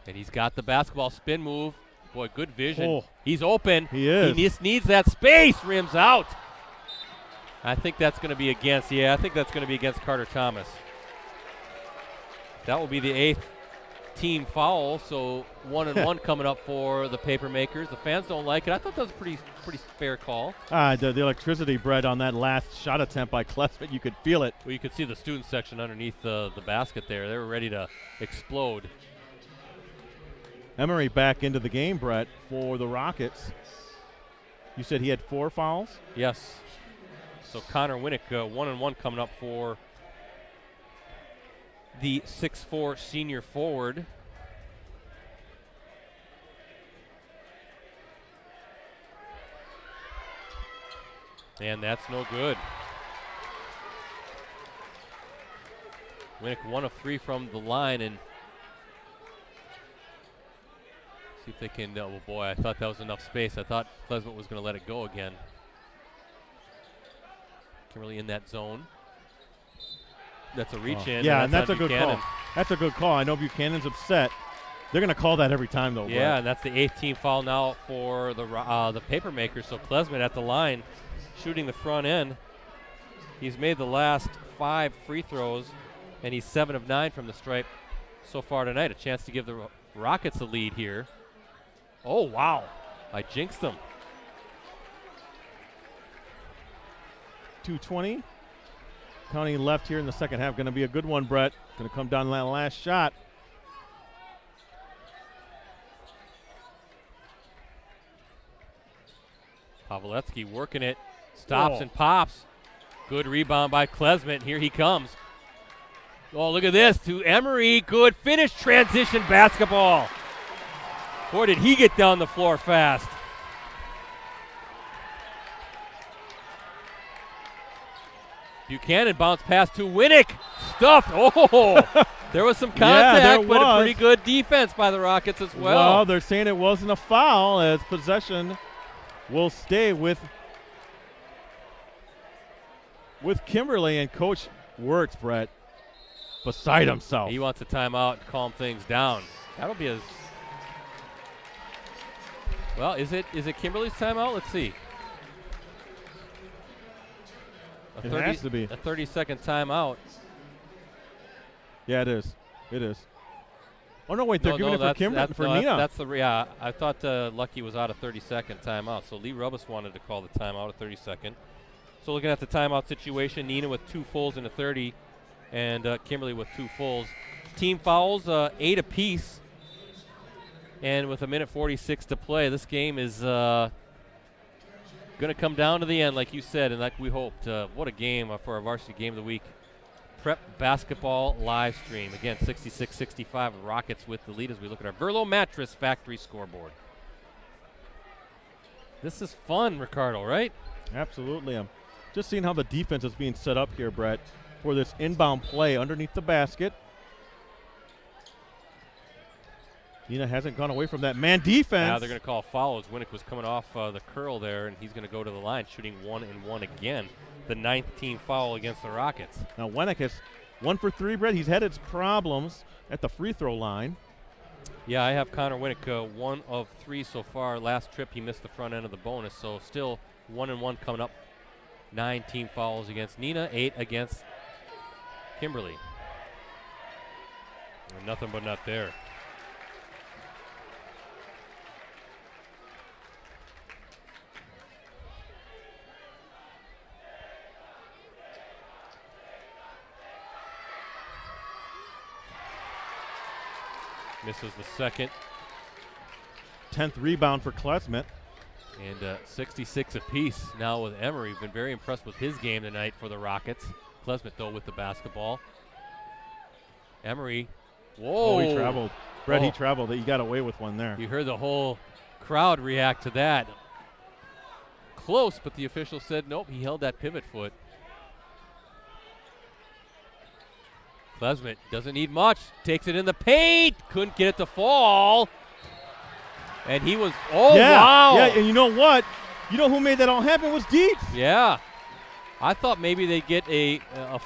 And he's got the basketball spin move. Boy, good vision. Oh. He's open. He is. He just needs that space. Rims out. I think that's going to be against. Yeah, I think that's going to be against Carter Thomas. That will be the 8th team foul. So 1-1 coming up for the Papermakers. The fans don't like it. I thought that was a pretty fair call. The electricity, Brett, on that last shot attempt by Klesmet, you could feel it. Well, you could see the student section underneath the basket there. They were ready to explode. Emery back into the game, Brett, for the Rockets. You said he had 4 fouls? Yes. So Connor Winnick, 1-1 coming up for the 6'4 senior forward. And that's no good. Winnick 1 of 3 from the line, and see if they can. Oh boy, I thought that was enough space. I thought Klesmet was going to let it go again. Kimberly in that zone. That's a reach in. Yeah, and that's a good Buchanan. call. That's a good call. I know Buchanan's upset. They're going to call that every time, though. Yeah, and that's the 8th team foul now for the Papermakers. So Klesmet at the line, shooting the front end. He's made the last 5 free throws, and he's 7 of 9 from the stripe so far tonight. A chance to give the Rockets a lead here. Oh, wow. I jinxed them. 2:20. Counting left here in the second half. Going to be a good one, Brett. Going to come down that last shot. Pavletsky working it. Stops and pops. Good rebound by Klesmet. Here he comes. Oh, look at this. To Emery. Good finish. Transition basketball. Boy, did he get down the floor fast. Buchanan bounce pass to Winnick. Stuffed. Oh, there was some contact, but a pretty good defense by the Rockets as well. Well, they're saying it wasn't a foul, as possession will stay with Kimberly, and Coach Wirtz, Brett, beside himself. He wants a timeout to calm things down. That'll be his. Well, is it Kimberly's timeout? Let's see. It has to be. A 30-second timeout. Yeah, it is. It is. Oh, no, wait, they're giving it for Kimberly, for Neenah. Yeah, I thought Lucky was out a 30-second timeout. So Lee Rubbis wanted to call the timeout, a 30-second. So looking at the timeout situation, Neenah with 2 fulls and a 30, and Kimberly with 2 fulls. Team fouls, 8 apiece. And with 1:46 to play, this game is Going to come down to the end, like you said, and like we hoped. What a game for our Varsity Game of the Week. Prep basketball live stream. Again, 66-65. Rockets with the lead as we look at our Verlo Mattress Factory scoreboard. This is fun, Ricardo, right? Absolutely. I'm just seeing how the defense is being set up here, Brett, for this inbound play underneath the basket. Neenah hasn't gone away from that man defense. Now they're going to call fouls. Winnick was coming off the curl there, and he's going to go to the line, shooting 1-and-1 again. The 9th team foul against the Rockets. Now Winnick has 1 for 3, Brett. He's had his problems at the free throw line. Yeah, I have Connor Winnick 1 of 3 so far. Last trip he missed the front end of the bonus, so still 1-and-1 coming up. 9 team fouls against Neenah, 8 against Kimberly. And nothing but not there. Misses the second. 10th rebound for Klesmet. And 66 apiece now with Emery. Been very impressed with his game tonight for the Rockets. Klesmet, though, with the basketball. Emery. Whoa. Oh, he traveled. Brett, he traveled. He got away with one there. You heard the whole crowd react to that. Close, but the official said nope, he held that pivot foot. Klesmet doesn't need much. Takes it in the paint. Couldn't get it to fall. And he was, wow. Yeah, and you know what? You know who made that all happen was Dietz. Yeah. I thought maybe they'd get a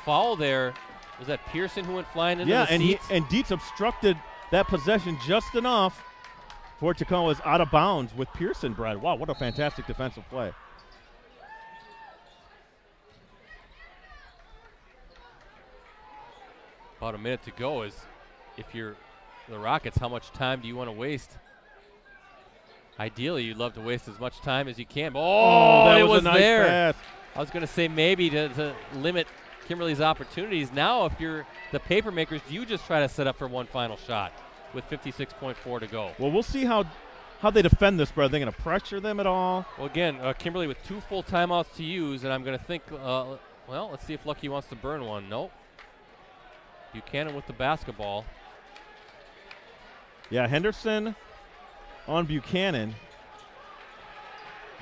foul there. Was that Pearson who went flying into the seats? And Dietz obstructed that possession just enough for it to come as out of bounds with Pearson, Brad. Wow, what a fantastic defensive play. About a minute to go. Is if you're the Rockets, how much time do you want to waste? Ideally, you'd love to waste as much time as you can. That it was a nice there. pass. I was going to say maybe to limit Kimberly's opportunities. Now, if you're the Papermakers, do you just try to set up for one final shot with 56.4 to go? Well, we'll see how they defend this, Brad. Are they going to pressure them at all? Well, again, Kimberly with 2 full timeouts to use, and I'm going to think, well, let's see if Lucky wants to burn one. Nope. Buchanan with the basketball. Yeah, Henderson on Buchanan.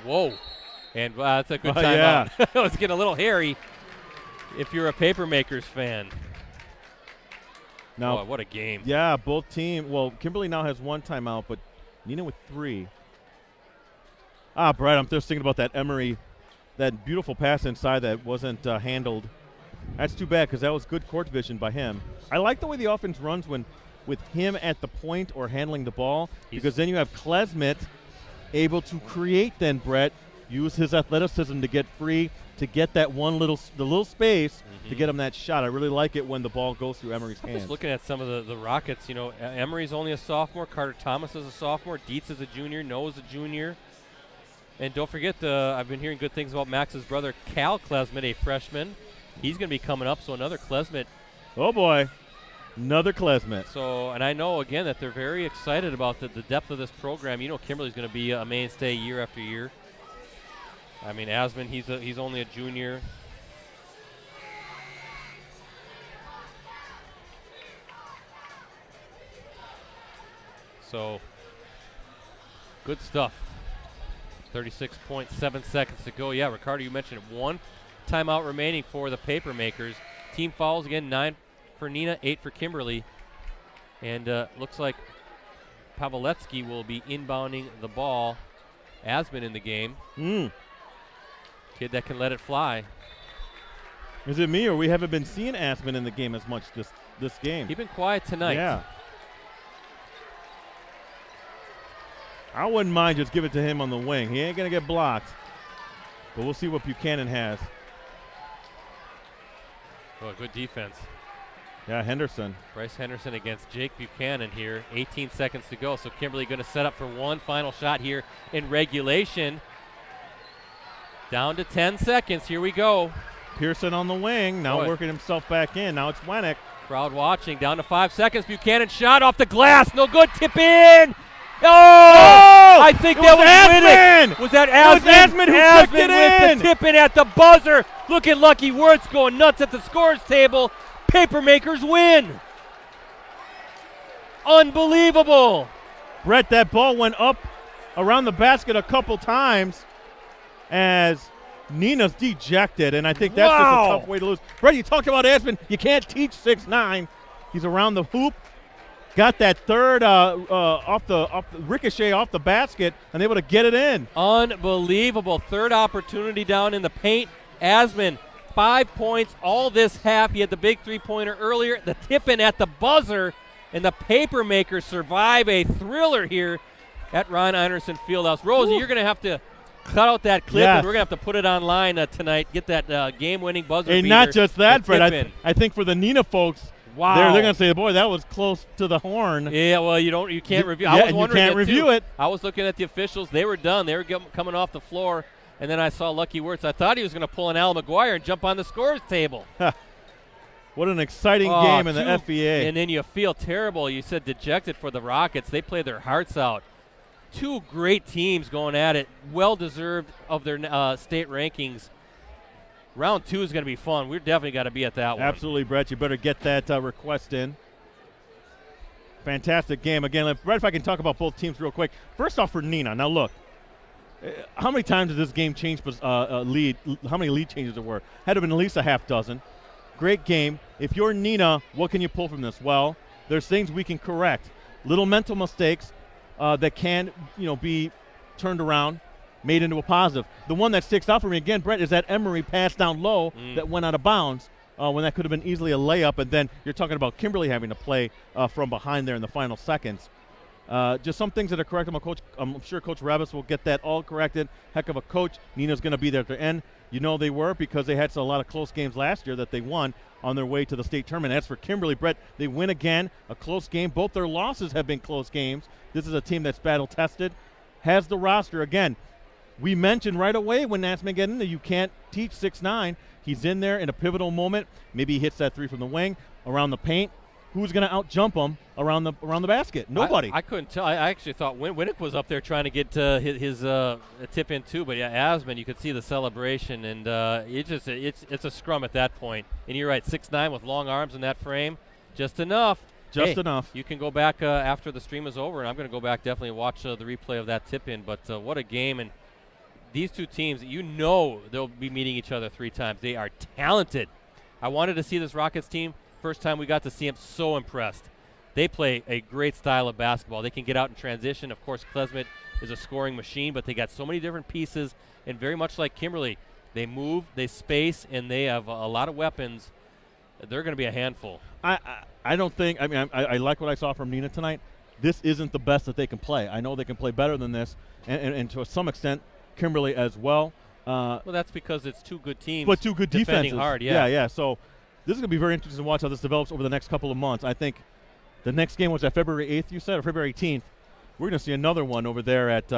Whoa. And that's a good timeout. Yeah. It was getting a little hairy if you're a Papermakers fan. Now, boy, what a game. Yeah, both teams. Well, Kimberly now has 1 timeout, but Neenah with 3. Brad, I'm just thinking about that Emery, that beautiful pass inside that wasn't handled. That's too bad because that was good court vision by him. I like the way the offense runs when with him at the point or handling the ball because then you have Klesmet able to create then, Brett, use his athleticism to get free, to get that the little space to get him that shot. I really like it when the ball goes through Emery's hands. Just looking at some of the Rockets, Emery's only a sophomore. Carter Thomas is a sophomore. Dietz is a junior. Noah's a junior. And don't forget, I've been hearing good things about Max's brother, Cal Klesmet, a freshman. He's going to be coming up, so another Klesmet. Oh, boy. Another Klesmet. So, and I know, again, that they're very excited about the depth of this program. Kimberly's going to be a mainstay year after year. I mean, Asman, he's only a junior. So, good stuff. 36.7 seconds to go. Yeah, Ricardo, you mentioned it. 1 timeout remaining for the Papermakers. Team fouls again, 9 for Neenah, 8 for Kimberly. And looks like Pawelewski will be inbounding the ball. Asman in the game. Kid that can let it fly. Is it me or we haven't been seeing Asman in the game as much this game? He's been quiet tonight. Yeah. I wouldn't mind just give it to him on the wing. He ain't going to get blocked. But we'll see what Buchanan has. Oh, good defense. Yeah, Henderson. Bryce Henderson against Jake Buchanan here. 18 seconds to go. So Kimberly going to set up for one final shot here in regulation. Down to 10 seconds. Here we go. Pearson on the wing. Now working himself back in. Now it's Winnick. Crowd watching. Down to 5 seconds. Buchanan shot off the glass. No good. Tip in. Oh! I think It that was was winning. Asman. Was that It was Asman who flicked it with in. the tip in at the buzzer. Look at Lucky Wirtz going nuts at the scores table. Papermakers win. Unbelievable. Brett, that ball went up around the basket a couple times as Neenah's dejected, and I think that's just a tough way to lose. Brett, you talked about Asman. You can't teach 6'9". He's around the hoop. Got that third off the ricochet off the basket and able to get it in. Unbelievable. Third opportunity down in the paint. Asman, 5 points all this half. He had the big three-pointer earlier. The tip-in at the buzzer, and the Papermakers survive a thriller here at Ron Einerson Fieldhouse. Rosie, you're going to have to cut out that clip, and we're going to have to put it online tonight. Get that game-winning buzzer beater. And not just that, Fred. I think for the Neenah folks, wow, they're going to say, boy, that was close to the horn. Yeah, well, you can't review. Yeah, I was wondering you can't review it. I was looking at the officials. They were done. They were coming off the floor, and then I saw Lucky Wirtz. I thought he was going to pull an Al McGuire and jump on the scores table. What an exciting game in the FVA. And then you feel terrible. You said dejected for the Rockets. They play their hearts out. Two great teams going at it, well-deserved of their state rankings. Round 2 is going to be fun. We're definitely got to be at that one. Absolutely, Brett. You better get that request in. Fantastic game. Again, Brett, if I can talk about both teams real quick. First off, for Neenah. Now, look, how many times did this game change lead? How many lead changes there were? Had to have been at least a half dozen. Great game. If you're Neenah, what can you pull from this? Well, there's things we can correct. Little mental mistakes that can, be turned around, made into a positive. The one that sticks out for me, again, Brett, is that Emery pass down low that went out of bounds when that could have been easily a layup. And then you're talking about Kimberly having to play from behind there in the final seconds. Just some things that are correct. I'm sure Coach Rabbis will get that all corrected. Heck of a coach. Neenah's going to be there at the end. They were, because they had a lot of close games last year that they won on their way to the state tournament. As for Kimberly, Brett, they win again, a close game. Both their losses have been close games. This is a team that's battle-tested, has the roster. Again, we mentioned right away when Natsman got in there, you can't teach 6'9". He's in there in a pivotal moment. Maybe he hits that three from the wing, around the paint. Who's going to out-jump him around the basket? Nobody. I couldn't tell. I actually thought Winnick was up there trying to get his tip in too. But yeah, Asman, you could see the celebration, and it's a scrum at that point. And you're right, 6'9" with long arms in that frame, just enough. Just enough. You can go back after the stream is over, and I'm going to go back definitely and watch the replay of that tip in. But what a game! And these two teams, they'll be meeting each other 3 times. They are talented. I wanted to see this Rockets team. First time we got to see him, so impressed. They play a great style of basketball. They can get out in transition. Of course, Klesmet is a scoring machine, but they got so many different pieces, and very much like Kimberly, they move, they space, and they have a lot of weapons. They're going to be a handful. I don't think – I like what I saw from Neenah tonight. This isn't the best that they can play. I know they can play better than this, and to some extent, Kimberly as well. Well, that's because it's two good teams. But two good defenses. Defending hard, yeah. Yeah. So this is going to be very interesting to watch how this develops over the next couple of months. I think the next game was at February 8th, you said, or February 18th. We're going to see another one over there at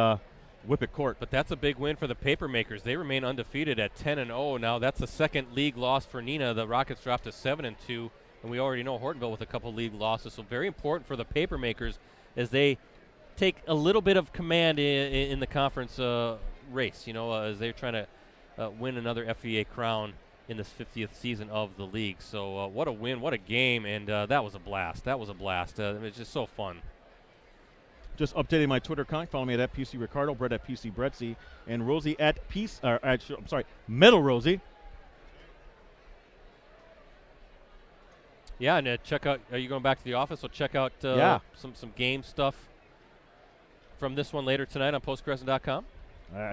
Whippet Court. But that's a big win for the Papermakers. They remain undefeated at 10-0. Now that's the second league loss for Neenah. The Rockets dropped to 7-2, and we already know Hortonville with a couple league losses. So very important for the Papermakers as they take a little bit of command in the conference race, as they're trying to win another FVA crown in this 50th season of the league. So what a win, what a game, and that was a blast. That was a blast. It was just so fun. Just updating my Twitter account. Follow me at PC Ricardo, Brett at PC Brettsy, and Rosie at Metal Rosie. Yeah, and check out. Are you going back to the office? So check out some game stuff from this one later tonight on postcrescent.com.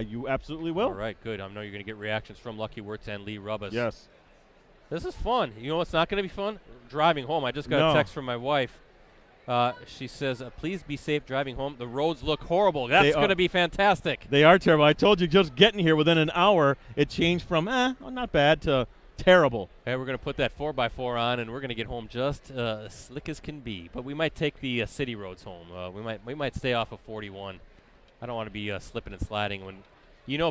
You absolutely will. All right, good. I know you're going to get reactions from Lucky Wirtz and Lee Rubbas. Yes. This is fun. You know what's not going to be fun? Driving home. I just got a text from my wife. She says, please be safe driving home. The roads look horrible. That's going to be fantastic. They are terrible. I told you just getting here within an hour, it changed from, not bad to terrible. Hey, we're going to put that 4x4 on, and we're going to get home just slick as can be. But we might take the city roads home. We might stay off of 41. I don't want to be slipping and sliding when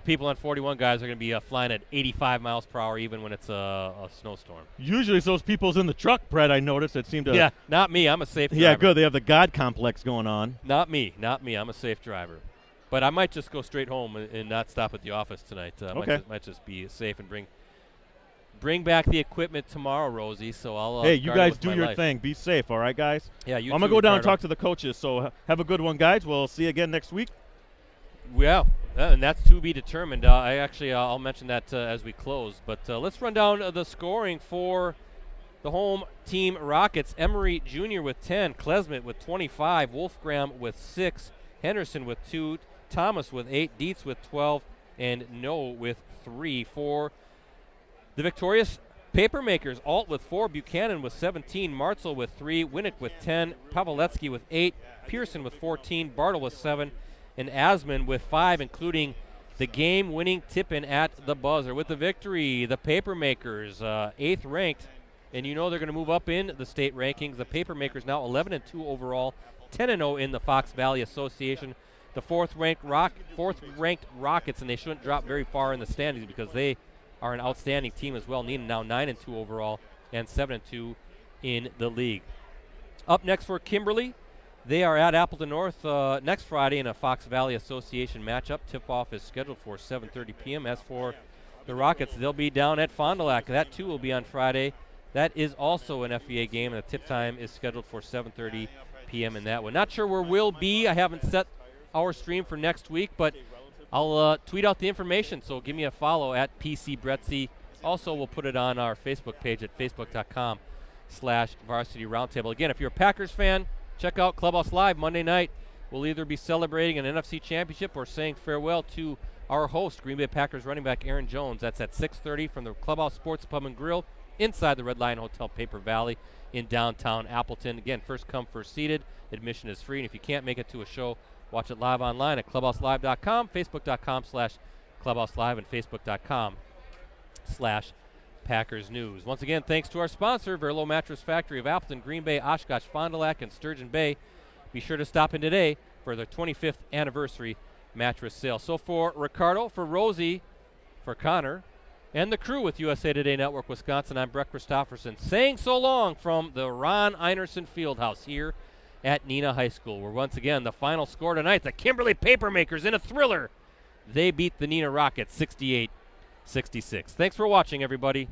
people on 41 guys are going to be flying at 85 miles per hour even when it's a snowstorm. Usually it's those people's in the truck, Brett, I noticed, that seem to. Yeah, not me. I'm a safe driver. Yeah, good. They have the God complex going on. Not me. I'm a safe driver. But I might just go straight home and not stop at the office tonight. Okay. Might just be safe and bring back the equipment tomorrow, Rosie. So I'll. Hey, you guard it guys with do my your life. thing. Be safe, all right, guys? Yeah, you I'm too, going to go down and Ricardo. talk to the coaches. So have a good one, guys. We'll see you again next week. Yeah, and that's to be determined. I'll mention that as we close. But let's run down the scoring for the home team Rockets. Emery Jr. with 10, Klesmet with 25, Wolfgram with 6, Henderson with 2, Thomas with 8, Dietz with 12, and Noe with 3. For the victorious Papermakers, Alt with 4, Buchanan with 17, Martzel with 3, Winnick with 10, Pawlowski with 8, Pearson with 14, Bartle with 7, and Asman with 5, including the game-winning tip-in at the buzzer. With the victory, the Papermakers, 8th ranked, and you know they're going to move up in the state rankings. The Papermakers now 11-2 overall, 10-0 in the Fox Valley Association. The fourth-ranked Rockets, and they shouldn't drop very far in the standings because they are an outstanding team as well. Neenah now 9-2 overall and 7-2 in the league. Up next for Kimberly, they are at Appleton North next Friday in a Fox Valley Association matchup. Tip-off is scheduled for 7:30 p.m. As for the Rockets, they'll be down at Fond du Lac. That, too, will be on Friday. That is also an FVA game, and the tip time is scheduled for 7:30 p.m. in that one. Not sure where we'll be. I haven't set our stream for next week, but I'll tweet out the information, so give me a follow at PCBretzi. Also, we'll put it on our Facebook page at facebook.com/Varsity Roundtable. Again, if you're a Packers fan, check out Clubhouse Live Monday night. We'll either be celebrating an NFC championship or saying farewell to our host, Green Bay Packers running back Aaron Jones. That's at 6:30 from the Clubhouse Sports Pub and Grill inside the Red Lion Hotel Paper Valley in downtown Appleton. Again, first come, first seated. Admission is free, and if you can't make it to a show, watch it live online at clubhouselive.com, facebook.com/Clubhouse Live, and facebook.com/Packers News. Once again, thanks to our sponsor, Verlo Mattress Factory of Appleton, Green Bay, Oshkosh, Fond du Lac, and Sturgeon Bay. Be sure to stop in today for their 25th anniversary mattress sale. So for Ricardo, for Rosie, for Connor, and the crew with USA Today Network Wisconsin, I'm Brett Christopherson saying so long from the Ron Einerson Fieldhouse here at Neenah High School, where once again the final score tonight, the Kimberly Papermakers in a thriller. They beat the Neenah Rockets 68-66. Thanks for watching, everybody.